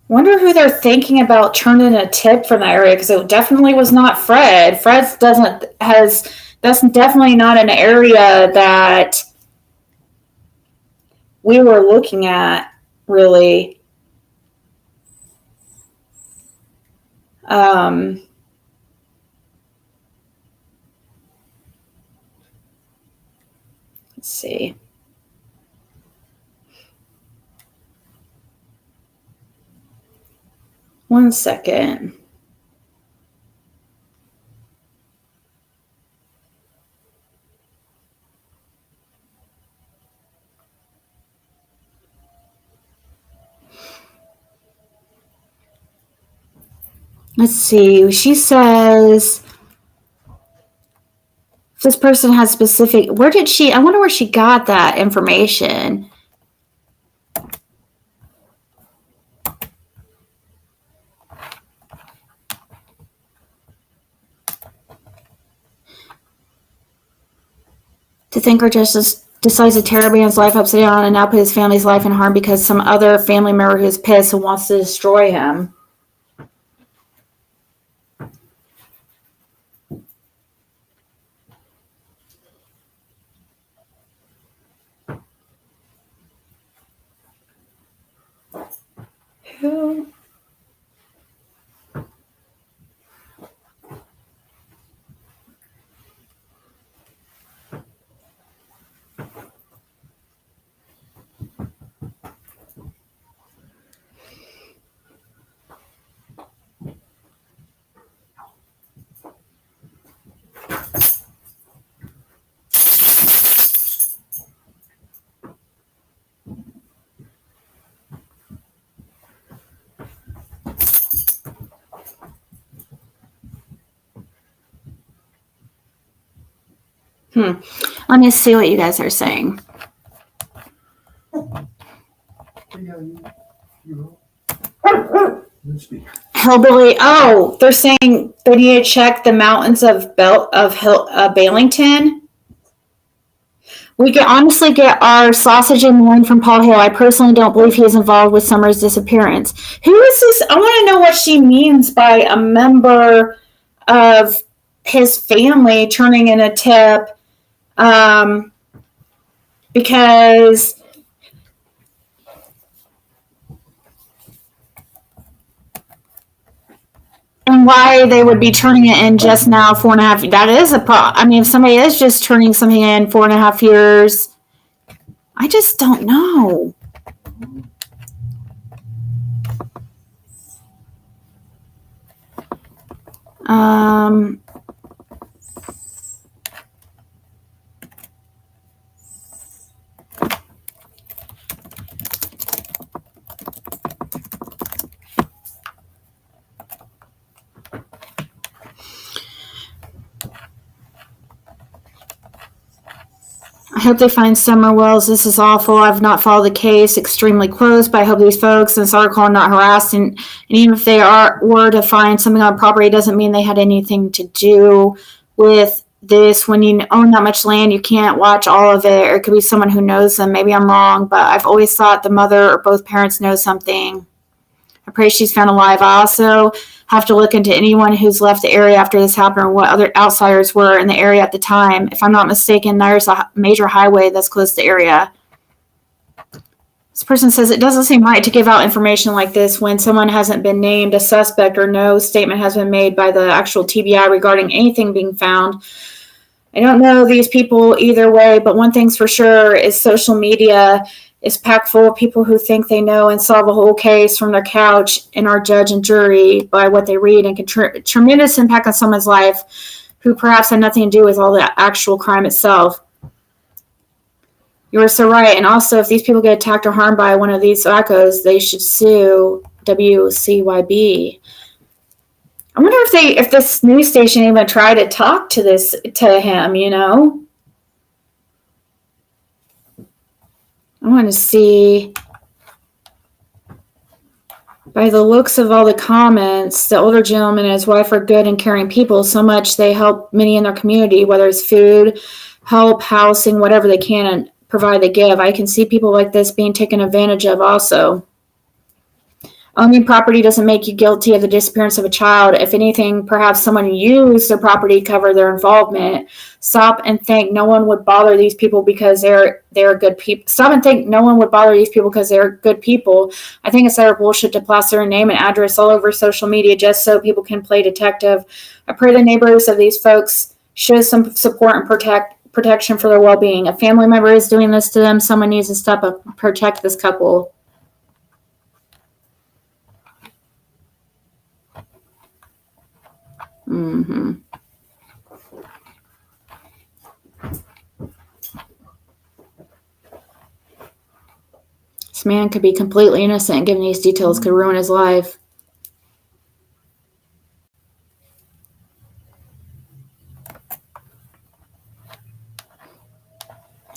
Wonder who they're thinking about turning a tip from that area, because it definitely was not Fred. That's definitely not an area that we were looking at, really. Let's see. One second. Let's see. She says if this person has specific, I wonder where she got that information. To think or just decides to tear a man's life upside down and now put his family's life in harm because some other family member who's pissed and wants to destroy him. Who? Let me see what you guys are saying. Hillbilly. Oh, they're saying they need to check the mountains of Bailington. We can honestly get our sausage and loin from Paul Hill. I personally don't believe he is involved with Summer's disappearance. Who is this? I want to know what she means by a member of his family turning in a tip. Because and why they would be turning it in just now 4.5. That is a problem. I mean, if somebody is just turning something in 4.5 years, I just don't know. I hope they find Summer Wells. This is awful. I've not followed the case extremely close, but I hope these folks in this article are not harassed. And even if they were to find something on property, it doesn't mean they had anything to do with this. When you own that much land, you can't watch all of it. Or it could be someone who knows them. Maybe I'm wrong, but I've always thought the mother or both parents know something. I pray she's found alive. I also have to look into anyone who's left the area after this happened or what other outsiders were in the area at the time. If I'm not mistaken, there's a major highway that's close to the area. This person says it doesn't seem right to give out information like this when someone hasn't been named a suspect or no statement has been made by the actual TBI regarding anything being found. I don't know these people either way, but one thing's for sure is social media is packed full of people who think they know and solve a whole case from their couch and are judge and jury by what they read and can tremendous impact on someone's life who perhaps had nothing to do with all the actual crime itself. You are so right. And also, if these people get attacked or harmed by one of these wackos, they should sue WCYB. I wonder if this news station even tried to talk to him, you know? I want to see. By the looks of all the comments, the older gentleman and his wife are good and caring people, so much they help many in their community, whether it's food, help, housing, whatever they can and provide they give. I can see people like this being taken advantage of also. Owning property doesn't make you guilty of the disappearance of a child. If anything, perhaps someone used their property to cover their involvement. Stop and think no one would bother these people because they're good people. Stop and think no one would bother these people because they're good people. I think it's utter bullshit to plaster their name and address all over social media just so people can play detective. I pray the neighbors of these folks show some support and protection for their well-being. A family member is doing this to them. Someone needs to step up and protect this couple. Mm-hmm. This man could be completely innocent, and giving these details could ruin his life.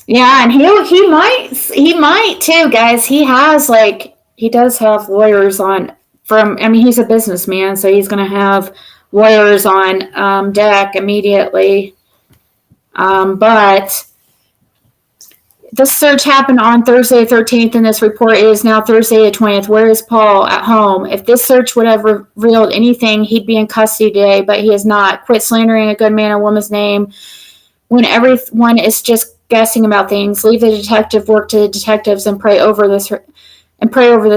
Yeah, and he might too, guys. He does have lawyers on he's a businessman, so he's gonna have lawyers on deck immediately. But this search happened on Thursday the 13th, and this report is now Thursday the 20th. Where is Paul? At home. If this search would have revealed anything, he'd be in custody today, but he is not. Quit slandering a good man or woman's name when everyone is just guessing about things. Leave the detective work to the detectives and pray over this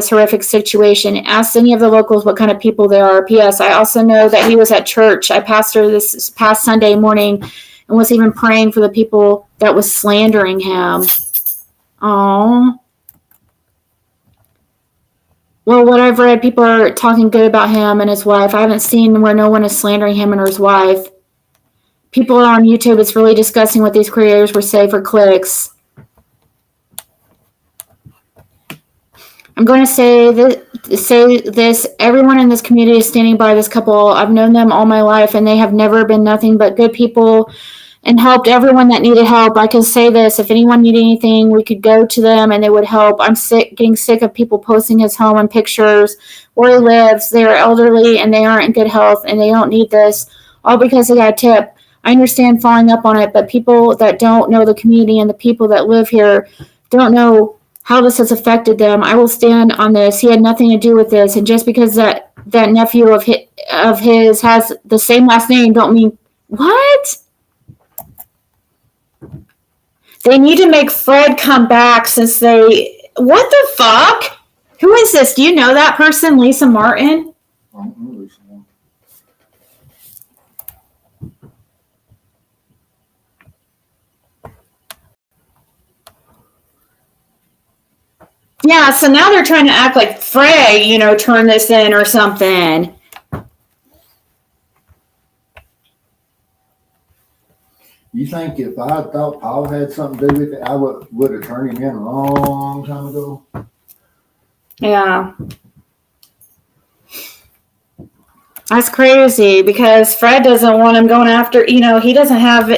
horrific situation. Ask any of the locals what kind of people they are. P.S. I also know that he was at church. I pastored this past Sunday morning and was even praying for the people that was slandering him. Oh. Well, what I've read, people are talking good about him and his wife. I haven't seen where no one is slandering him and his wife. People on YouTube, it's really discussing what these creators were saying for clicks. I'm going to say this. Everyone in this community is standing by this couple. I've known them all my life, and they have never been nothing but good people and helped everyone that needed help. I can say this. If anyone needed anything, we could go to them, and they would help. I'm getting sick of people posting his home and pictures, where he lives. They are elderly, and they aren't in good health, and they don't need this, all because they got a tip. I understand following up on it, but people that don't know the community and the people that live here don't know how this has affected them. I will stand on this. He had nothing to do with this. And just because that nephew of his has the same last name don't mean what? They need to make Fred come back what the fuck? Who is this? Do you know that person, Lisa Martin? I don't know Lisa Martin. Yeah, so now they're trying to act like Frey, turn this in or something. You think if I thought Paul had something to do with it, I would have turned him in a long time ago? Yeah. That's crazy because Fred doesn't want him going after, he doesn't have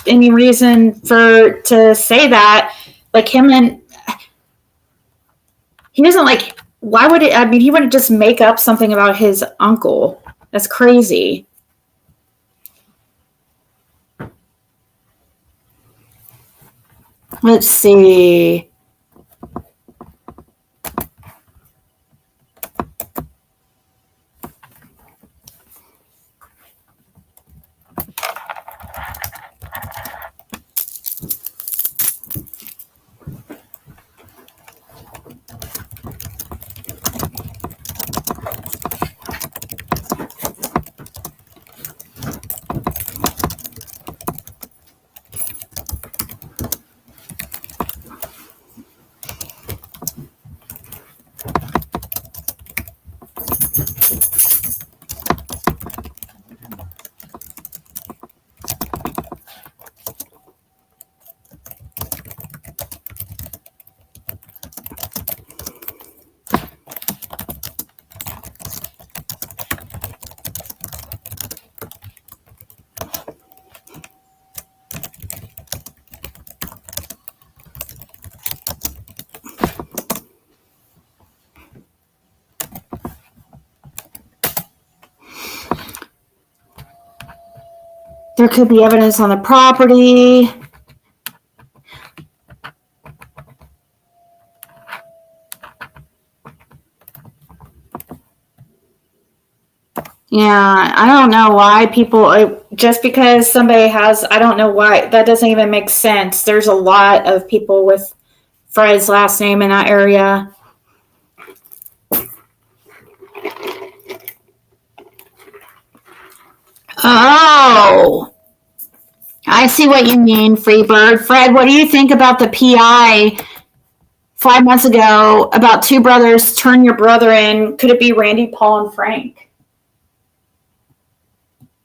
any reason to say that. Like him and he doesn't why would it, he wouldn't just make up something about his uncle. That's crazy. Let's see. There could be evidence on the property. Yeah, I don't know why people, just because somebody has, I don't know why, that doesn't even make sense. There's a lot of people with Fred's last name in that area. Oh, I see what you mean, Freebird. Fred, what do you think about the PI 5 months ago about two brothers turn your brother in? Could it be Randy, Paul, and Frank?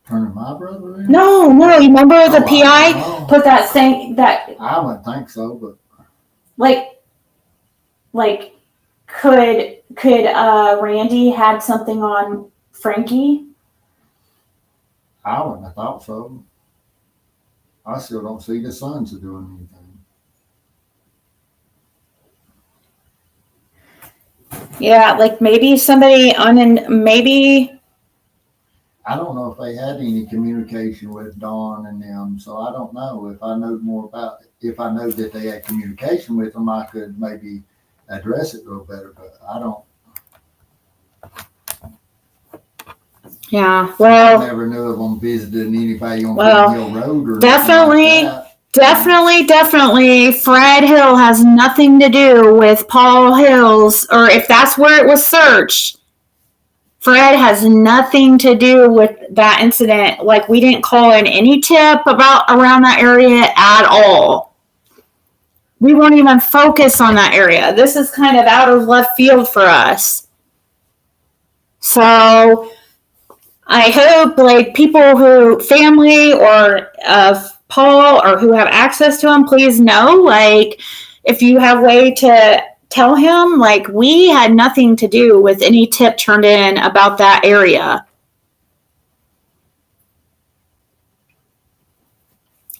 Turning my brother in? No, you remember the Oh, PI put that thing that I wouldn't think so, but like could Randy had something on Frankie? I wouldn't have thought so. I still don't see the sons are doing anything. Yeah, like maybe somebody maybe. I don't know if they had any communication with Dawn and them, so I don't know. If I know more about, if I know that they had communication with them, I could maybe address it a little better, but I don't. Yeah, I well, never knew of them visiting anybody on Well, Hill Road or definitely. anything like that. Definitely, Fred Hill has nothing to do with Paul Hill's, or if that's where it was searched, Fred has nothing to do with that incident. Like, we didn't call in any tip about around that area at all. We won't even focus on that area. This is kind of out of left field for us. So, I hope, like, people who, family or of Paul or who have access to him, please know, like, if you have a way to tell him, like, we had nothing to do with any tip turned in about that area.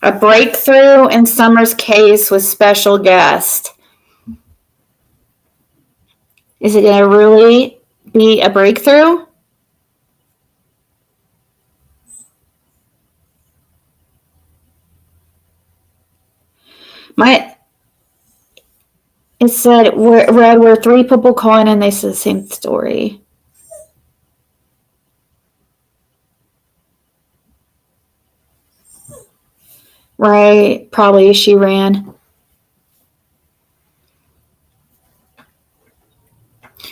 A breakthrough in Summer's case with special guest. Is it going to really be a breakthrough? It said, where three people calling and they said the same story. Right, probably she ran.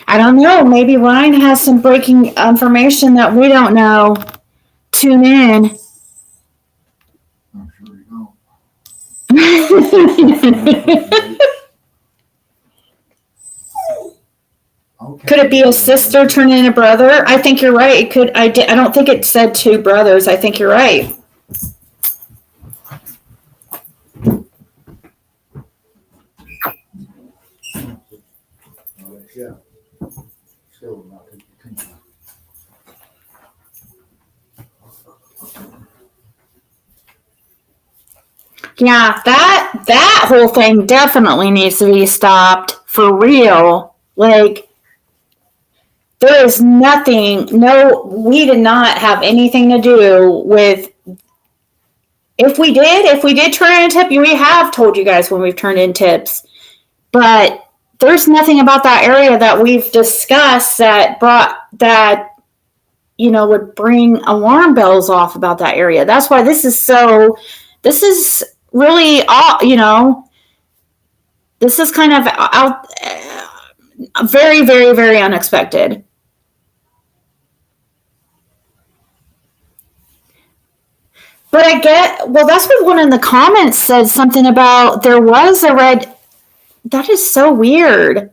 I don't know, maybe Ryan has some breaking information that we don't know. Tune in. I'm sure you don't. Okay. Could it be a sister turning in a brother? I think you're right. It could. I don't think it said two brothers. I think you're right. Yeah. Still not. Yeah, that whole thing definitely needs to be stopped for real. Like, there is nothing, we did not have anything to do with, if we did turn in a tip, we have told you guys when we've turned in tips, but there's nothing about that area that we've discussed that would bring alarm bells off about that area. That's why this is really, this is kind of out, very, very, very unexpected. But that's what one in the comments said, something about there was a red. That is so weird.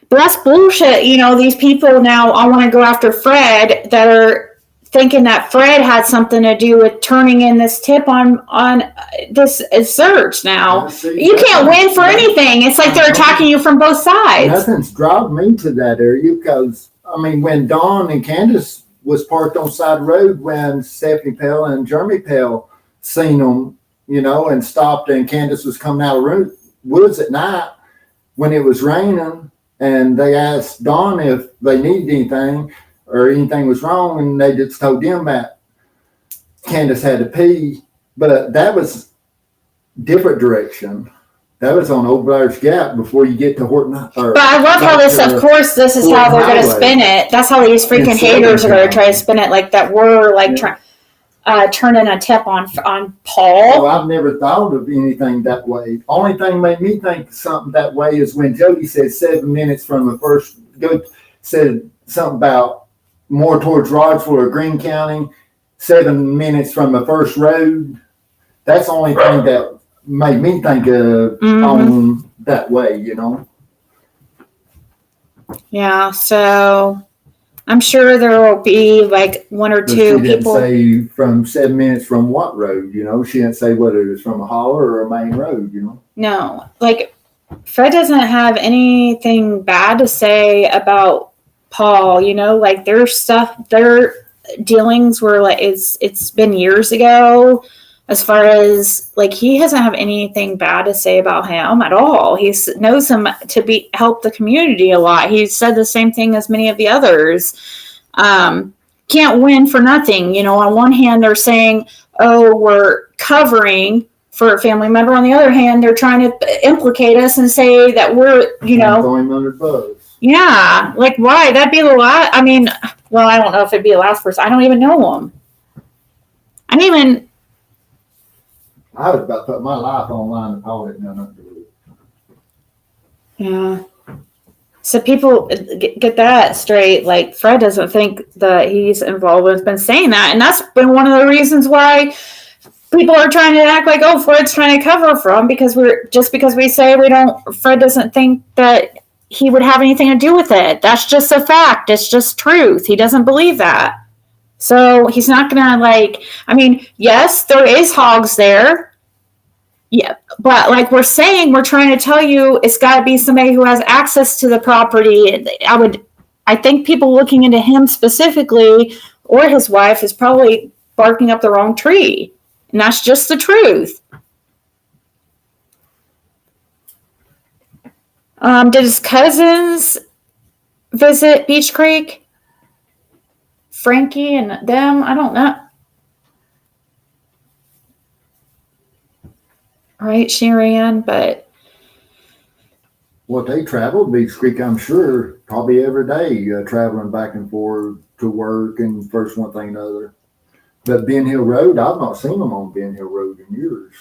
But that's bullshit. These people now all want to go after Fred that are thinking that Fred had something to do with turning in this tip on this search now. You can't win for anything. It's like they're attacking you from both sides. Nothing's drawn me to that area because, when Dawn and Candace was parked on side road when Stephanie Pell and Jeremy Pell seen them, and stopped, and Candace was coming out of the woods at night when it was raining, and they asked Dawn if they needed anything. or anything was wrong, and they just told them that Candace had to pee. But that was different direction. That was on Old Blair's Gap before you get to Horton. But I love how this, of course, this is how they're going to spin it. That's how these freaking haters are going to try to spin it, like that we're like turning a tip on Paul. Well, I've never thought of anything that way. Only thing made me think something that way is when Jody said 7 minutes from the first, said something about more towards Rogersville or Greene County, 7 minutes from the first road. That's the only thing that made me think of on that way, you know? Yeah, so I'm sure there will be like one or two people. She didn't say from 7 minutes from what road, you know? She didn't say whether it was from a holler or a main road, you know? No, like Fred doesn't have anything bad to say about Paul, you know? Like their dealings were like, it's been years ago. As far as like, he doesn't have anything bad to say about him at all. He knows him to help the community a lot. He said the same thing as many of the others. Can't win for nothing. You know, on one hand, they're saying, oh, we're covering for a family member. On the other hand, they're trying to implicate us and say that we're, you know. Going under buzz. Yeah. Like, why? That'd be the last. I mean, well, I don't know if it'd be the last person. I don't even know him. I was about to put my life online and call it none of it. Yeah. So people get that straight. Like Fred doesn't think that he's involved with been saying that. And that's been one of the reasons why people are trying to act like, oh, Fred's trying to cover from because we say we don't, Fred doesn't think that he would have anything to do with it. That's just a fact. It's just truth. He doesn't believe that. So he's not going to yes, there is hogs there. Yeah. But like we're saying, we're trying to tell you it's got to be somebody who has access to the property. I think people looking into him specifically or his wife is probably barking up the wrong tree. And that's just the truth. Did his cousins visit Beech Creek? Frankie and them? I don't know. Right, Sharon, but. Well, they traveled Beech Creek, I'm sure, probably every day, traveling back and forth to work and first one thing another. But Ben Hill Road, I've not seen them on Ben Hill Road in years.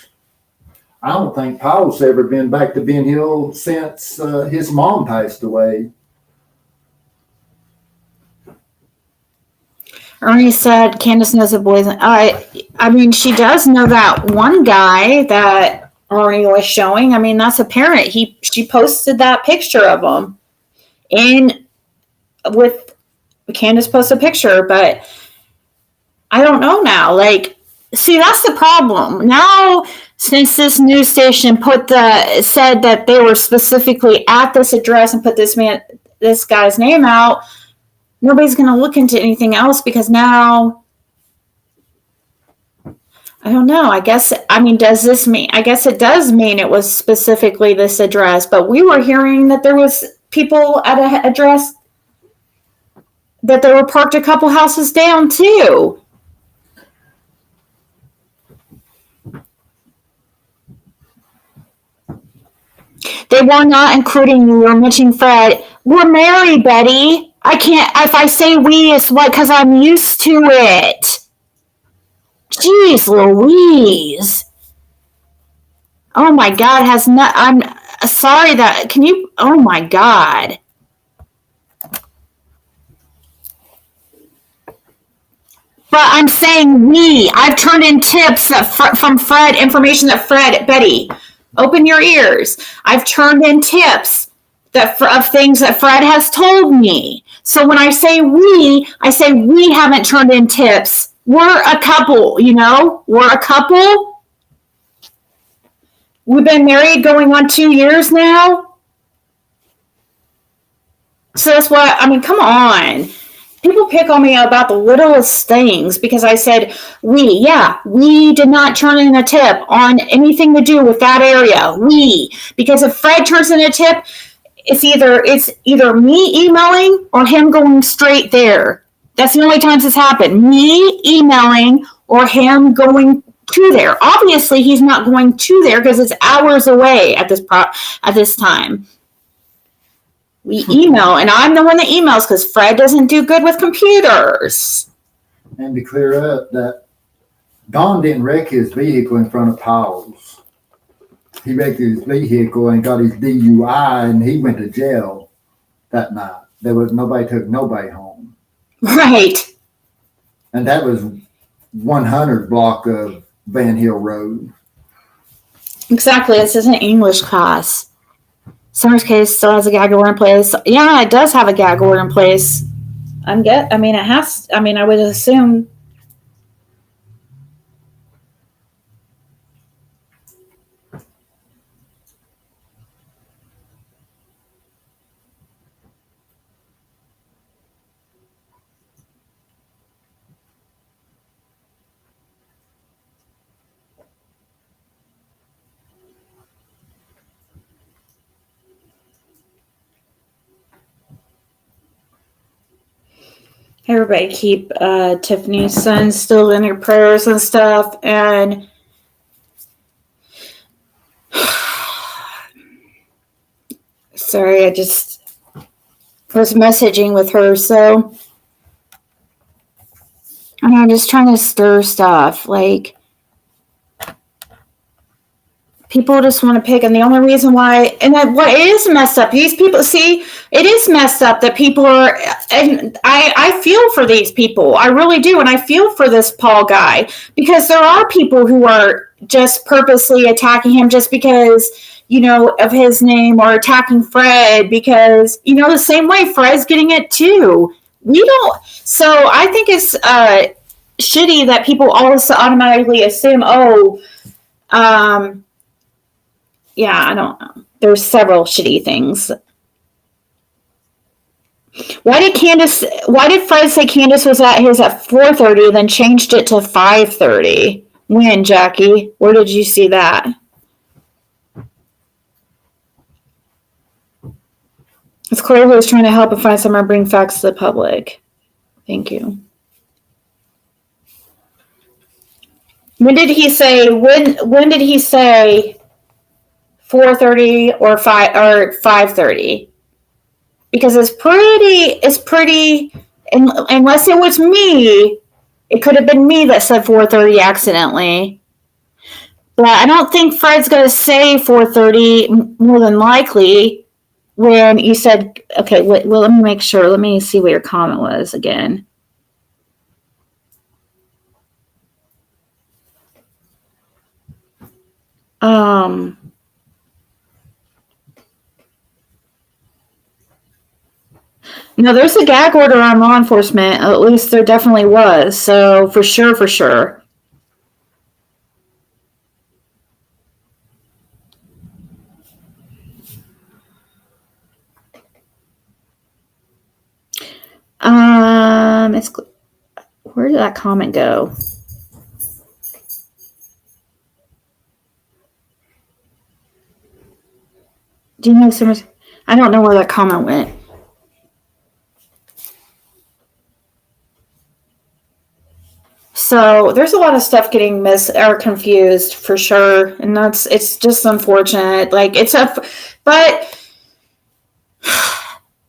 I don't think Paul's ever been back to Ben Hill since his mom passed away. Ernie said Candace knows the boys. I mean, she does know that one guy that Ernie was showing. I mean, that's apparent. She posted that picture of him. And with Candace posted a picture, but I don't know now. Like, see, that's the problem. Now, since this news station said that they were specifically at this address and put this guy's name out, nobody's going to look into anything else because now, I don't know. Does this mean, I guess it does mean it was specifically this address, but we were hearing that there was people at an address that they were parked a couple houses down too. They were not including you or mentioning Fred. We're married, Betty. I can't, if I say we, it's because I'm used to it. Jeez Louise. Oh my God, I'm sorry that, oh my God. But I'm saying we. I've turned in tips from Fred, information that Betty, open your ears. I've turned in tips of things that Fred has told me. So when I say we haven't turned in tips. We're a couple, you know? We're a couple. We've been married going on 2 years now. So that's what, come on. People pick on me about the littlest things because I said we did not turn in a tip on anything to do with that area. Because if Fred turns in a tip, it's either me emailing or him going straight there. That's the only times it's happened. Me emailing or him going to there. Obviously, he's not going to there because it's hours away at this time. We email, and I'm the one that emails because Fred doesn't do good with computers. And to clear up, that Don didn't wreck his vehicle in front of Powell's. He wrecked his vehicle and got his DUI, and he went to jail that night. Nobody took nobody home. Right. And that was 100 block of Van Hill Road. Exactly. This is an English class. Summer's case still has a gag order in place. Yeah, it does have a gag order in place. I would assume. Everybody keep Tiffany's son still in your prayers and stuff. And sorry, I just was messaging with her. So I'm just trying to stir stuff. Like, people just want to pick, and the only reason why, and what is messed up, these people, see, it is messed up that people are, and I feel for these people, I really do, and I feel for this Paul guy, because there are people who are just purposely attacking him just because, of his name, or attacking Fred, because, the same way Fred's getting it too. So I think it's shitty that people also automatically assume, yeah, I don't know. There's several shitty things. Why did Fred say Candace was at his at 4:30 then changed it to 5:30? When, Jackie? Where did you see that? It's clear he was trying to help and find somewhere and bring facts to the public. Thank you. When did he say 4:30 or 5:30? Because it's pretty, unless it was me, it could have been me that said 4:30 accidentally. But I don't think Fred's going to say 4:30 more than likely when you said, okay, well, let me make sure. Let me see what your comment was again. No, there's a gag order on law enforcement. At least there definitely was. So for sure. Where did that comment go? Do you know I don't know where that comment went. So there's a lot of stuff getting confused for sure, and it's just unfortunate. Like but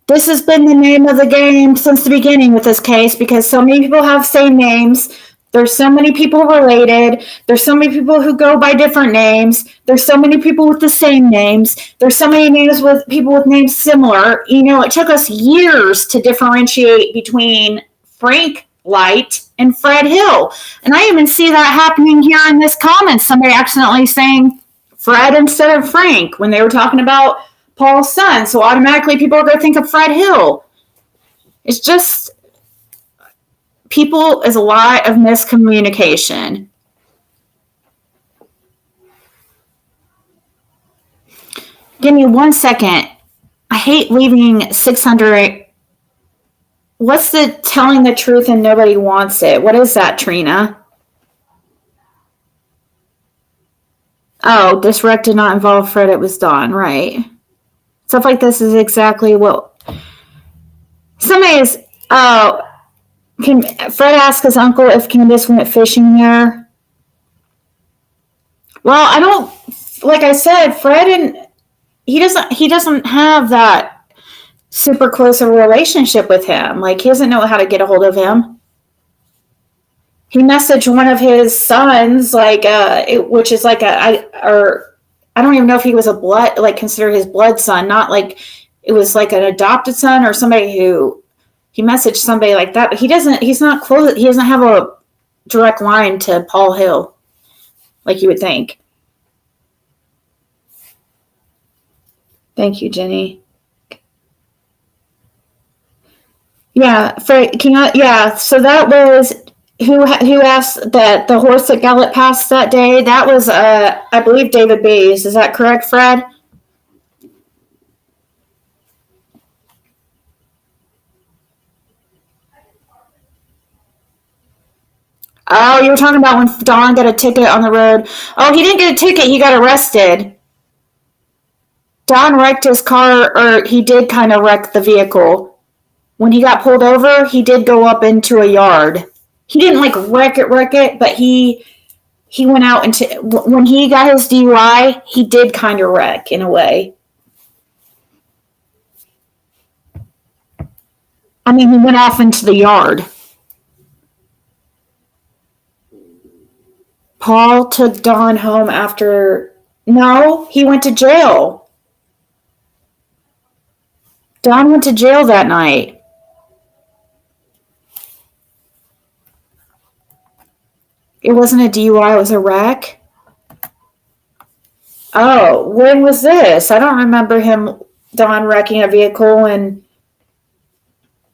this has been the name of the game since the beginning with this case, because so many people have same names. There's so many people related. There's so many people who go by different names. There's so many people with the same names. There's so many names with people with names similar. It took us years to differentiate between Frank Light and Fred Hill. And I even see that happening here in this comment. Somebody accidentally saying Fred instead of Frank when they were talking about Paul's son. So automatically people are going to think of Fred Hill. It's just, people is a lot of miscommunication. Give me 1 second. I hate leaving 600. What's the telling the truth and nobody wants it? What is that, Trina? Oh, this wreck did not involve Fred. It was Dawn, right? Stuff like this is exactly what somebody is. Oh, Fred asked his uncle if Candace went fishing there. Well, I don't, like I said, Fred and he doesn't have that super close a relationship with him. Like, he doesn't know how to get a hold of him. He messaged one of his sons, like, which is like I don't even know if he was considered his blood son, not like it was like an adopted son or somebody who he messaged somebody like that. But he's not close. He doesn't have a direct line to Paul Hill, like you would think. Thank you, Jenny. Yeah, so that was who asked that the horse that galloped past that day. That was, I believe, David Bays. Is that correct, Fred? Oh, you were talking about when Don got a ticket on the road. Oh, he didn't get a ticket. He got arrested. Don wrecked his car, or he did kind of wreck the vehicle. When he got pulled over, he did go up into a yard. He didn't like wreck it, but he went out into, when he got his DUI, he did kind of wreck in a way. I mean, he went off into the yard. Paul took Don home after, no, he went to jail. Don went to jail that night. It wasn't a DUI, it was a wreck. Oh, when was this? I don't remember Don wrecking a vehicle, and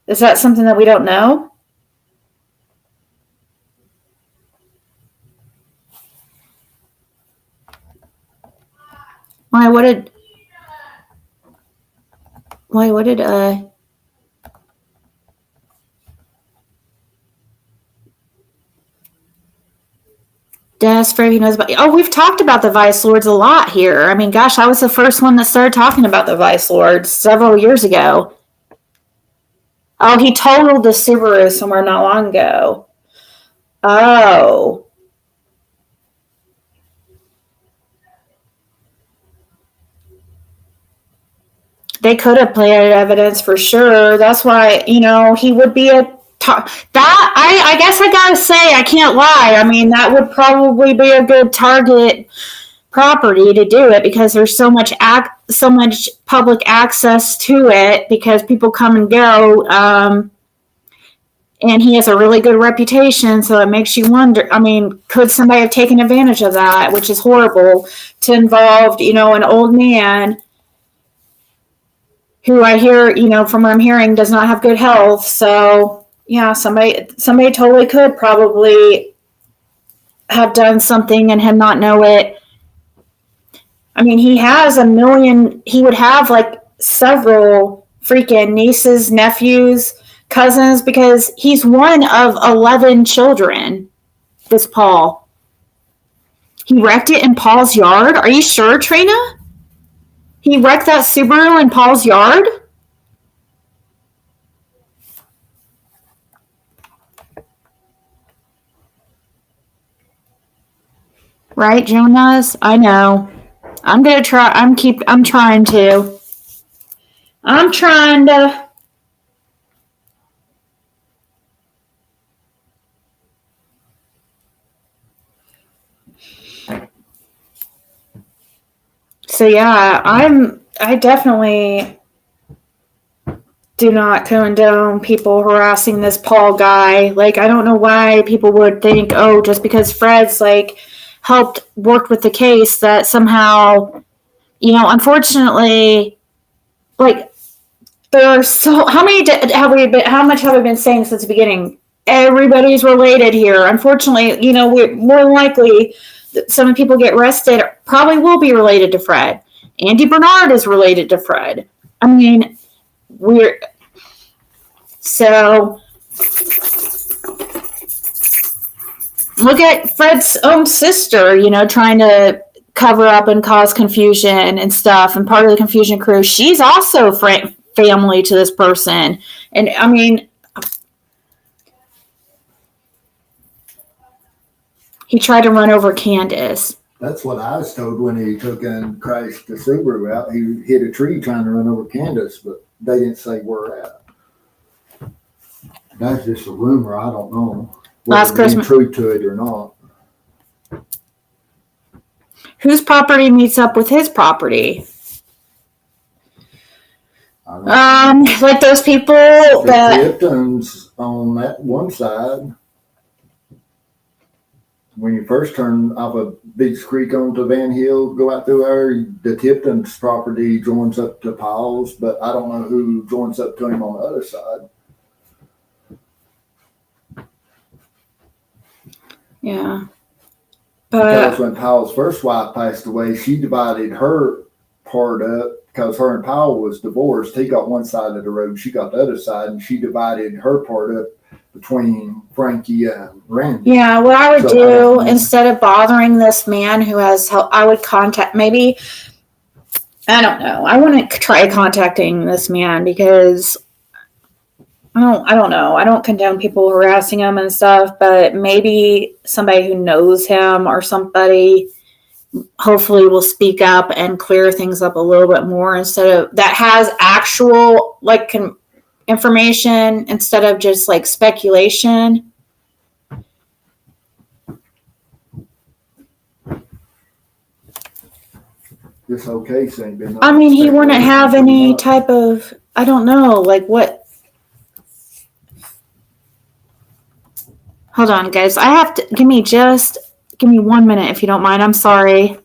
is that something that we don't know? Why, what did Dennis Frey, he knows about. Oh, we've talked about the Vice Lords a lot here. I mean, gosh, I was the first one that started talking about the Vice Lords several years ago. Oh, he totaled the Subaru somewhere not long ago. Oh. They could have planted evidence for sure. That's why, he would be I guess I gotta say, I can't lie. I mean, that would probably be a good target property to do it, because there's so much public access to it, because people come and go, and he has a really good reputation, so it makes you wonder, I mean, could somebody have taken advantage of that, which is horrible, to involve, an old man who I hear, from what I'm hearing, does not have good health. So yeah, somebody totally could probably have done something and had not know it. I mean, he has he would have like several freaking nieces, nephews, cousins, because he's one of 11 children, this Paul. He wrecked it in Paul's yard? Are you sure, Trina? He wrecked that Subaru in Paul's yard? Right, Jonas? I know. I'm gonna try. I'm trying to. So yeah, I definitely do not condone people harassing this Paul guy. Like, I don't know why people would think, oh, just because Fred's like worked with the case, that somehow, unfortunately, like, there are how much have we been saying since the beginning? Everybody's related here. Unfortunately, we're more likely that some people get arrested probably will be related to Fred. Andy Bernard is related to Fred. I mean, so look at Fred's own sister, trying to cover up and cause confusion and stuff, and part of the confusion crew. She's also family to this person. And I mean, he tried to run over Candace. That's what I was told when he took and crashed the Subaru out. He hit a tree trying to run over Candace, but they didn't say where at. That's just a rumor. I don't know Last whether there's Christmas. truth to it or not. Whose property meets up with his property? I don't know. Like those people The that. Tiptons on that one side. When you first turn off of Biggs Creek onto Van Hill, go out through there, the Tipton's property joins up to Powell's, but I don't know who joins up to him on the other side. Yeah. Because But when Powell's first wife passed away, she divided her part up because her and Powell was divorced. He got one side of the road, she got the other side, and she divided her part up between Frankie and Randy. yeah, what I would So, I do don't know. instead of bothering this man who has help, I would contact maybe. I don't know. I want to try contacting this man because I don't know. I don't condone people harassing him and stuff, but maybe somebody who knows him or somebody hopefully will speak up and clear things up a little bit more instead of that has actual like information instead of just like speculation. This whole case ain't been. I mean, he wouldn't have any type of, I don't know, like what. Hold on, guys. I have to give me 1 minute if you don't mind. I'm sorry.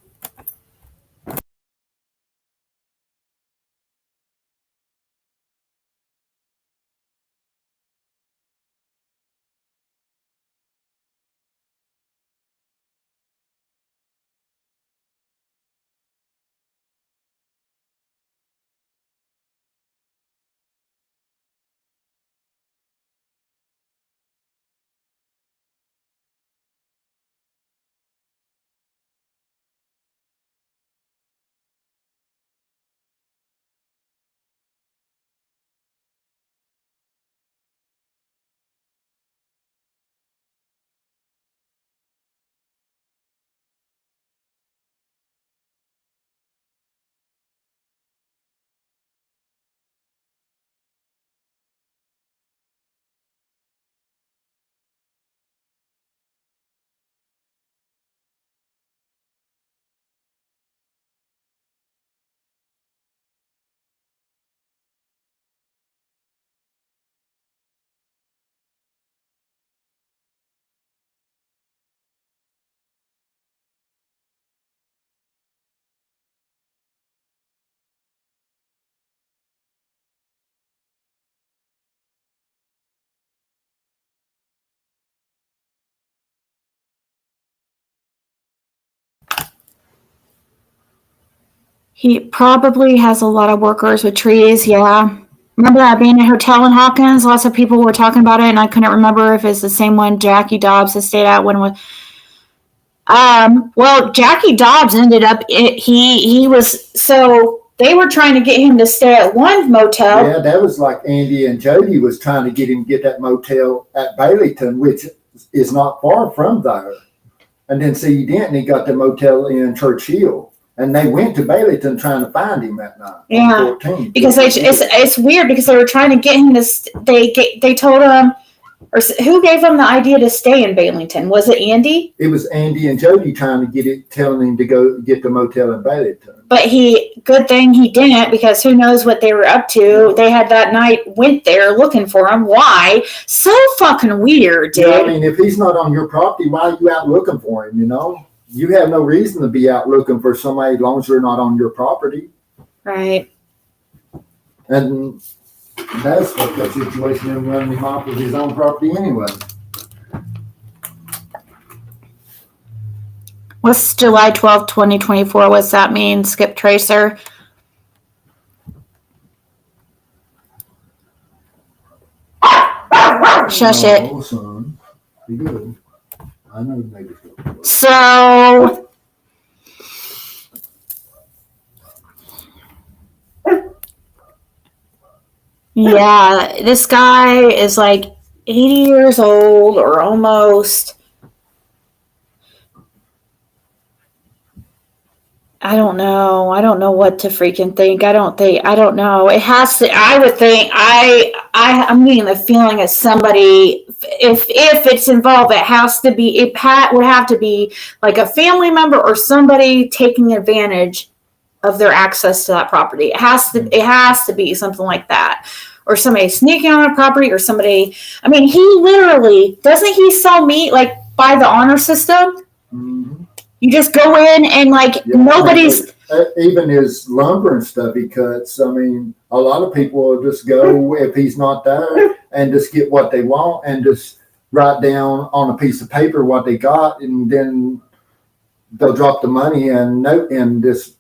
He probably has a lot of workers with trees. Yeah. Remember that being a hotel in Hawkins? Lots of people were talking about it, and I couldn't remember if it's the same one Jackie Dobbs has stayed at when was. Well, Jackie Dobbs ended up. He was so they were trying to get him to stay at one motel. Yeah, that was like Andy and Jody was trying to get him to get that motel at Baileyton, which is not far from there. And then see, he didn't. He got the motel in Churchill. And they went to Baileyton trying to find him that night. Yeah, 14th. because it's weird because they were trying to get him to. They told him, or who gave him the idea to stay in Baileyton? Was it Andy? It was Andy and Jody trying to get it, telling him to go get the motel in Baileyton. But good thing he didn't because who knows what they were up to. They had that night, went there looking for him. Why? So fucking weird, dude. Yeah, I mean, if he's not on your property, why are you out looking for him, you know? You have no reason to be out looking for somebody as long as they're not on your property. Right. And that's what the situation him running him off with his own property anyway. What's July 12th, 2024? What's that mean? Skip Tracer. Shush it. Oh, son. Be good. I know the neighbors don't. So, yeah, this guy is like 80 years old or almost. I don't know. I don't know what to freaking think. I don't know. It has to, I would think, I'm getting the feeling of somebody, if it's involved, it has to be, would have to be like a family member or somebody taking advantage of their access to that property. It has to be something like that. Or somebody sneaking on a property or somebody, I mean, he literally, doesn't he sell meat like by the honor system? Mhm. You just go in and like Yeah, nobody's. Even his lumber and stuff he cuts. I mean, a lot of people will just go if he's not there and just get what they want and just write down on a piece of paper what they got, and then they'll drop the money and note in this,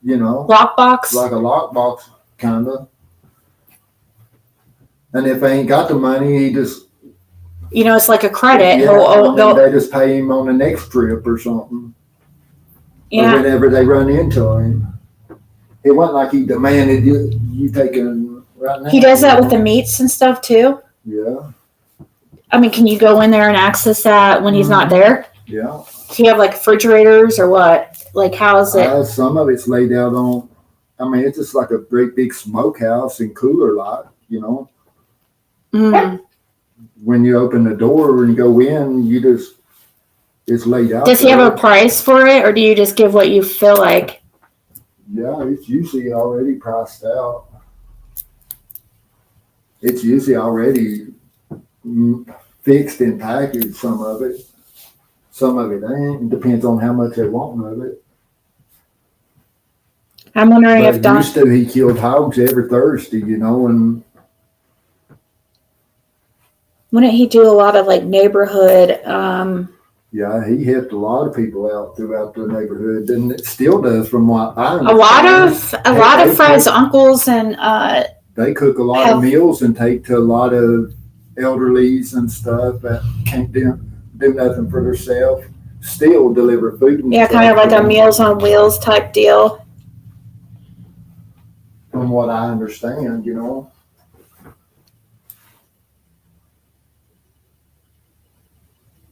Lockbox. like a lockbox kind of. And if they ain't got the money, he just It's like a credit. they just pay him on the next trip or something. Or Yeah. whenever they run into him. It wasn't like he demanded you taking right now. He does that with the meats and stuff too. Yeah, I mean, can you go in there and access that when he's not there? yeah. Do you have like refrigerators or what? Like, how is it? Some of it's laid out on. I mean, it's just like a great big smokehouse and cooler lot. Mm. When you open the door and you go in, it's laid out. Does he have a price for it, or do you just give what you feel like? Yeah, it's usually already priced out. It's usually already fixed and packaged. Some of it ain't. It depends on how much they want of it. I'm wondering But if Don. used to, he killed hogs every Thursday, and Wouldn't he do a lot of like neighborhood? yeah, he helped a lot of people out throughout the neighborhood, and it still does, from what I understand. A lot of Fred's uncles and They cook a lot of meals and take to a lot of elderlies and stuff that can't do nothing for themselves. Still deliver food. And yeah, stuff kind of like to a them, Meals on Wheels type deal. from what I understand,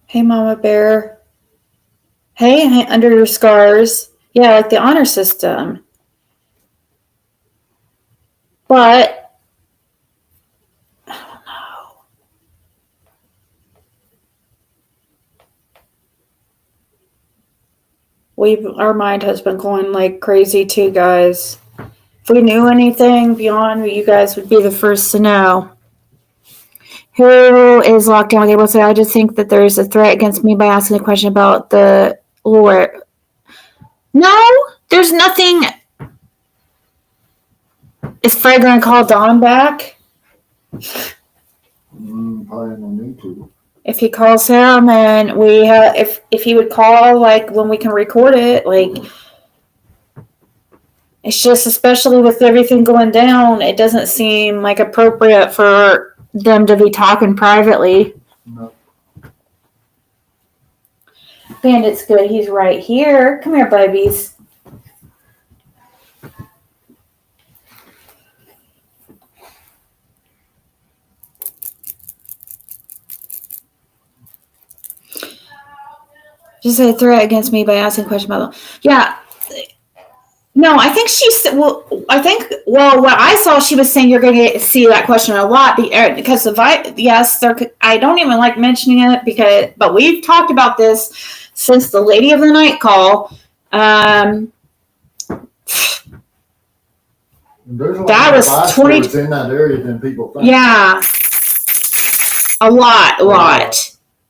Hey, Mama Bear. Hey, under your scars. Yeah, like the honor system. But I don't know. Our mind has been going like crazy too, guys. If we knew anything beyond, you guys would be the first to know. Who is locked down with April? So I just think that there's a threat against me by asking a question about the Lord. No, there's nothing. Is Fred going to call Don back? Probably no need to. If he calls him, and if he would call, like when we can record it, like it's just, especially with everything going down, it doesn't seem like appropriate for them to be talking privately. No. Bandit's good. He's right here. Come here, babies. Just a threat against me by asking a question about them. Yeah. No, I think what I saw, she was saying you're going to see that question a lot because I don't even like mentioning it but we've talked about this since the Lady of the Night call. There's a lot That more was vice 20 lords in that area than people think. Yeah. A lot.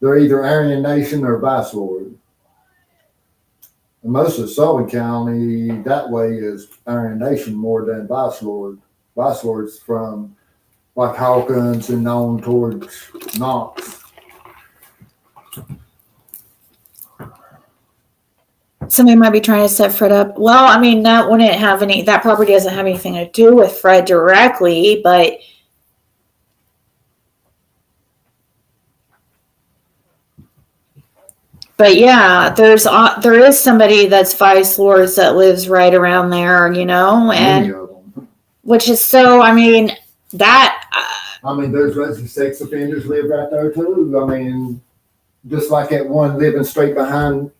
They're either Aryan Nation or Vice Lord. And most of Sullivan County that way is Aryan Nation more than Vice Lord. Vice Lord's from like Hawkins and on towards Knox. Somebody might be trying to set Fred up. Well, I mean, that property doesn't have anything to do with Fred directly, but yeah, there is somebody that's Vice Lords that lives right around there, Many of them. Which is so, I mean, there's resident sex offenders live right there too. I mean, just like that one living straight behind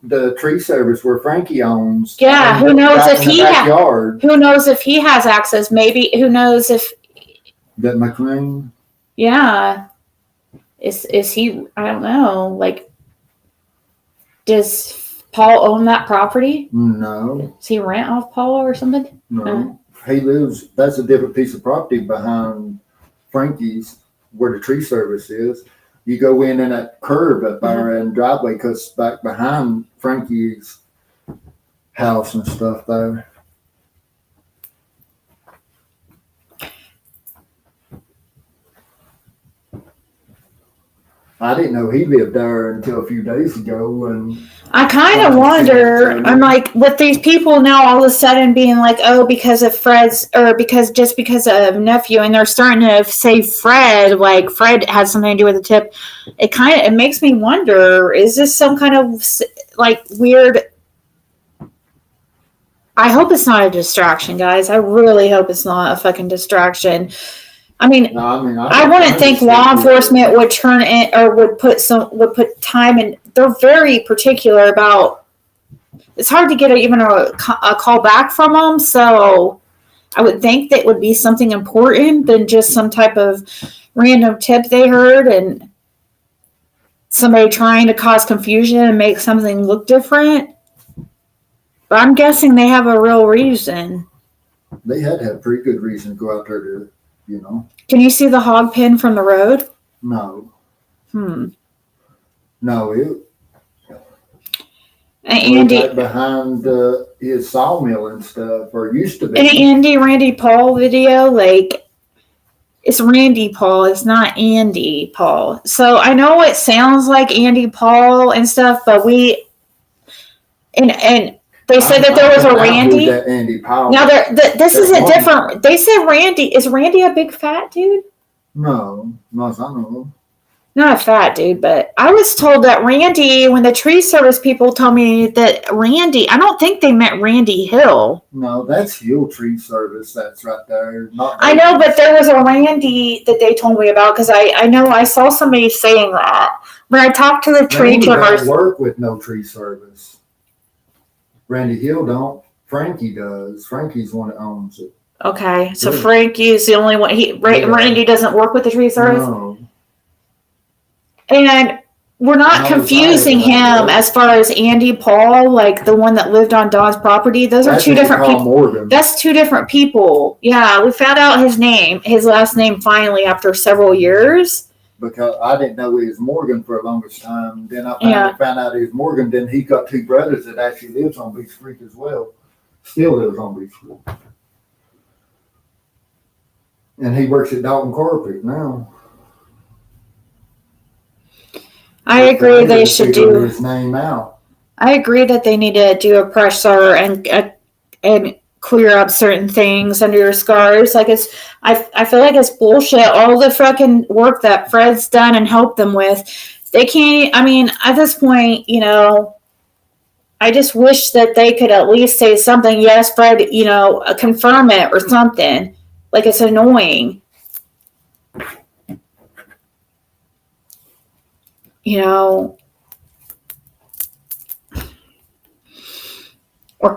the tree service where Frankie owns. Yeah, who knows back if in the he backyard. who knows if he has access? Maybe who knows if That McLean. yeah. Is he I don't know, like does Paul own that property? No, Does he rent off Paul or something? no. He lives. That's a different piece of property behind Frankie's, where the tree service is. You go in that curve up there and driveway cuts back behind Frankie's house and stuff there. I didn't know he lived there until a few days ago, and I kind of wonder. I'm like, with these people now, all of a sudden being like, "Oh, because of Fred's, or because of nephew," and they're starting to say Fred, like Fred had something to do with the tip. It makes me wonder: is this some kind of like weird? I hope it's not a distraction, guys. I really hope it's not a fucking distraction. I mean, I wouldn't think law enforcement would turn in or would put time in. They're very particular about. It's hard to get even a call back from them, so I would think that would be something important than just some type of random tip they heard and somebody trying to cause confusion and make something look different. But I'm guessing they have a real reason. They had to have pretty good reason to go out there to. Can you see the hog pen from the road? No. No, it Andy right behind his sawmill and stuff, or used to be. An Randy Paul video, like it's Randy Paul, it's not Andy Paul. So I know it sounds like Andy Paul and stuff, but and they said that there was a Randy. That Andy Powell. Now, this is a different. They said Randy. Is Randy a big fat dude? No, not I know. Not a fat dude, but I was told that Randy, when the tree service people told me that Randy, I don't think they meant Randy Hill. No, that's Hill Tree Service. That's right there. I know, but there was a Randy that they told me about because I know I saw somebody saying that. When I talked to the tree trimmers. Work with no tree service. Randy Hill don't. Frankie does. Frankie's the one that owns it. Okay, so Frankie is the only one. Randy doesn't work with the tree service? No. And we're not confusing him as far as Andy Paul, like the one that lived on Don's property. Those are two different people. Morgan. That's two different people. Yeah, we found out his last name finally after several years. Because I didn't know he was Morgan for the longest time. Then I found out he was Morgan. Then he got two brothers that actually lives on Beach Creek as well. Still lives on Beach Creek. And he works at Dalton Carpet now. I agree they should do his name out. I agree that they need to do a pressure and clear up certain things under your scars. Like I feel like it's bullshit. All the fucking work that Fred's done and helped them with, they can't. I mean, at this point, I just wish that they could at least say something. Yes, Fred, confirm it or something. Like, it's annoying. Or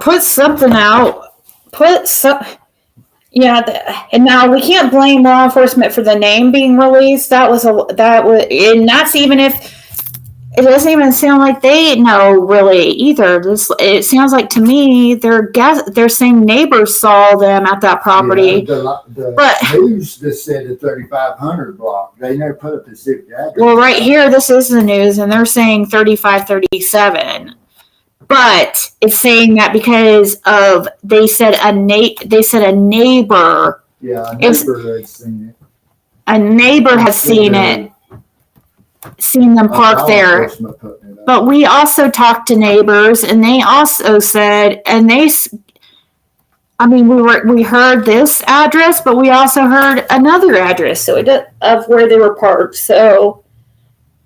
put something out. And now we can't blame law enforcement for the name being released. And that's even if it doesn't even sound like they know really either. It sounds like to me they're saying neighbors saw them at that property. The news just said the 3500 block. They never put up the civic address. Well, right here, this is the news, and they're saying 3537. But it's saying that because of they said a neighbor. Yeah, a neighbor had seen it. A neighbor has seen it. Seen them parked there. But we also talked to neighbors, and they also said, we heard this address, but we also heard another address of where they were parked. So,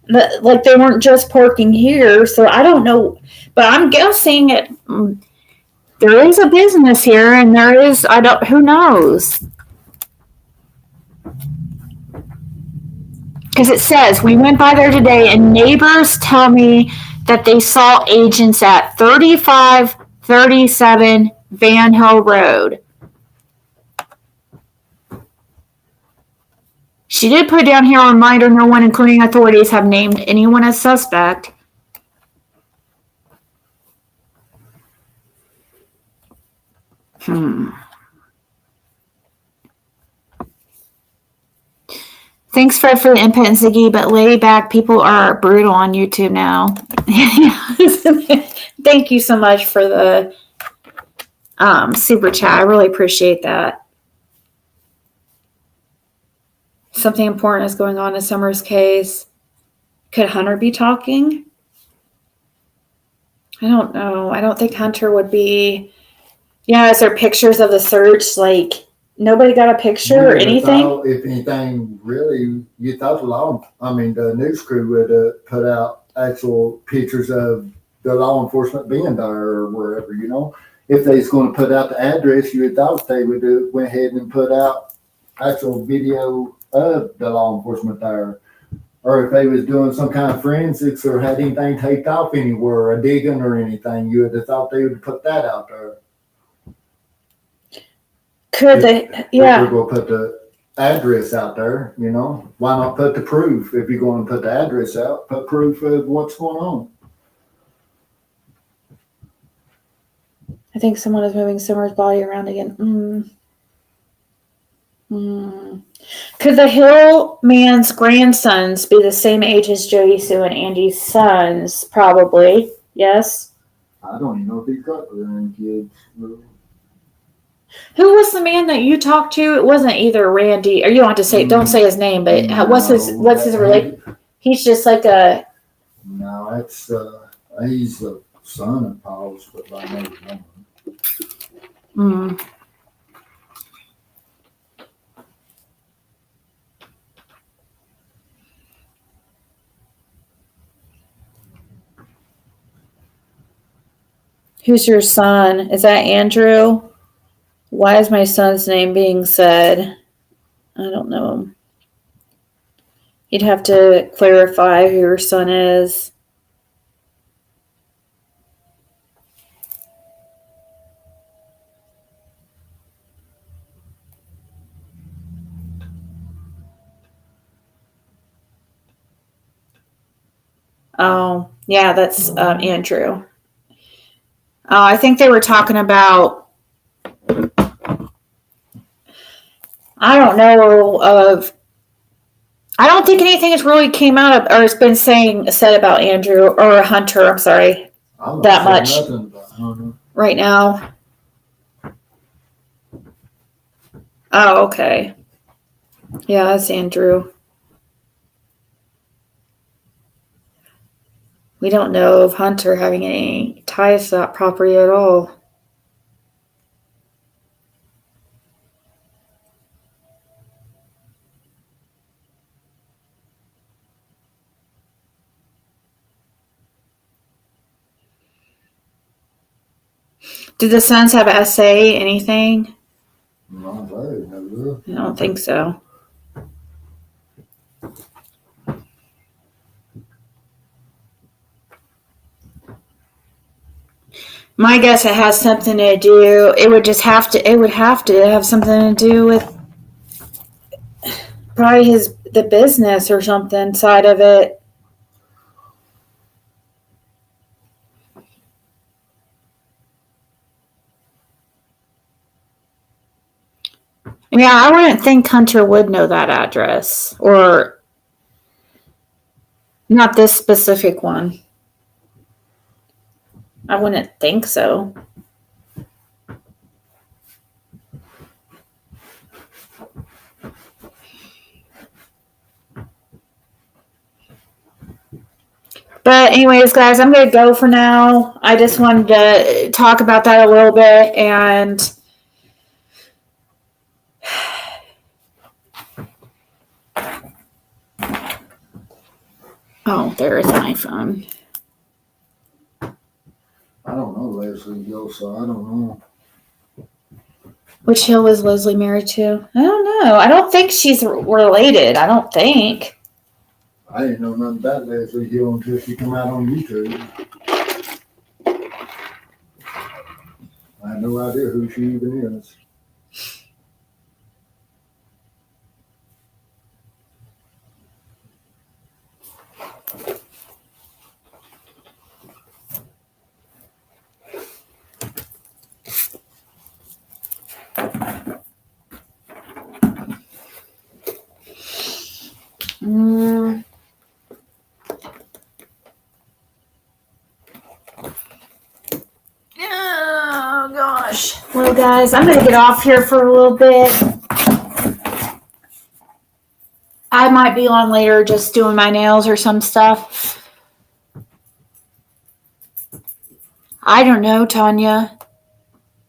like, they weren't just parking here. So I don't know, but I'm guessing there is a business here, and who knows? Because it says, we went by there today and neighbors tell me that they saw agents at 3537 Van Hill Road. She did put down here a reminder, no one, including authorities, have named anyone as suspect. Thanks, Fred, for the input, and Ziggy, but lay back, people are brutal on YouTube now. Thank you so much for the super chat. I really appreciate that. Something important is going on in Summer's case. Could Hunter be talking? I don't know. I don't think Hunter would be. Yeah, is there pictures of the search? Like, nobody got a picture or anything? If anything, really, you thought the news crew would put out actual pictures of the law enforcement being there or wherever, you know. If they was going to put out the address, you would thought they would went ahead and put out actual video of the law enforcement there. Or if they was doing some kind of forensics or had anything taped off anywhere, a digging or anything, you would have thought they would put that out there. Could they? Yeah. If we're going to put the address out there, you know, why not put the proof? If you're going to put the address out, put proof of what's going on. I think someone is moving Summer's body around again. Could the Hill man's grandsons be the same age as Jody Sue and Andy's sons? Probably. Yes. I don't even know if he's got grandkids. Who was the man that you talked to? It wasn't either Randy, or you don't have to say. Don't say his name, but what's his relation? He's just like a. No, it's he's the son of Paul's, but I know his number. Who's your son? Is that Andrew? Why is my son's name being said? I don't know. You'd have to clarify who your son is. Oh, yeah, that's Andrew. I think they were talking about, I don't know I don't think anything has really came out of, or has been said about Andrew or Hunter. I'm sorry, that much right now. Oh, okay. Yeah, that's Andrew. We don't know of Hunter having any ties to that property at all. Did the Sons have an essay, anything? No, I don't think so. My guess it has something to do. It would have to have something to do with probably the business or something side of it. Yeah, I wouldn't think Hunter would know that address, or not this specific one. I wouldn't think so. But anyways, guys, I'm going to go for now. I just wanted to talk about that a little bit. And oh, there is my phone. I don't know Leslie Hill, so I don't know. Which Hill is Leslie married to? I don't know. I don't think she's related. I don't think. I didn't know nothing about Leslie Hill until she come out on YouTube. I had no idea who she even is. Mm. Oh gosh. Well, guys, I'm gonna get off here for a little bit. I might be on later just doing my nails or some stuff. I don't know, Tanya.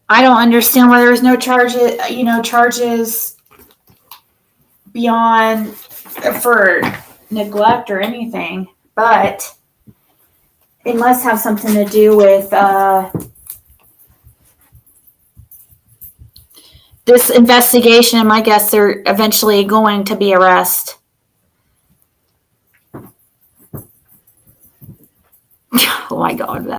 I don't understand why there's no charges beyond for neglect or anything, but it must have something to do with this investigation, and my guess they're eventually going to be arrested. Oh my God.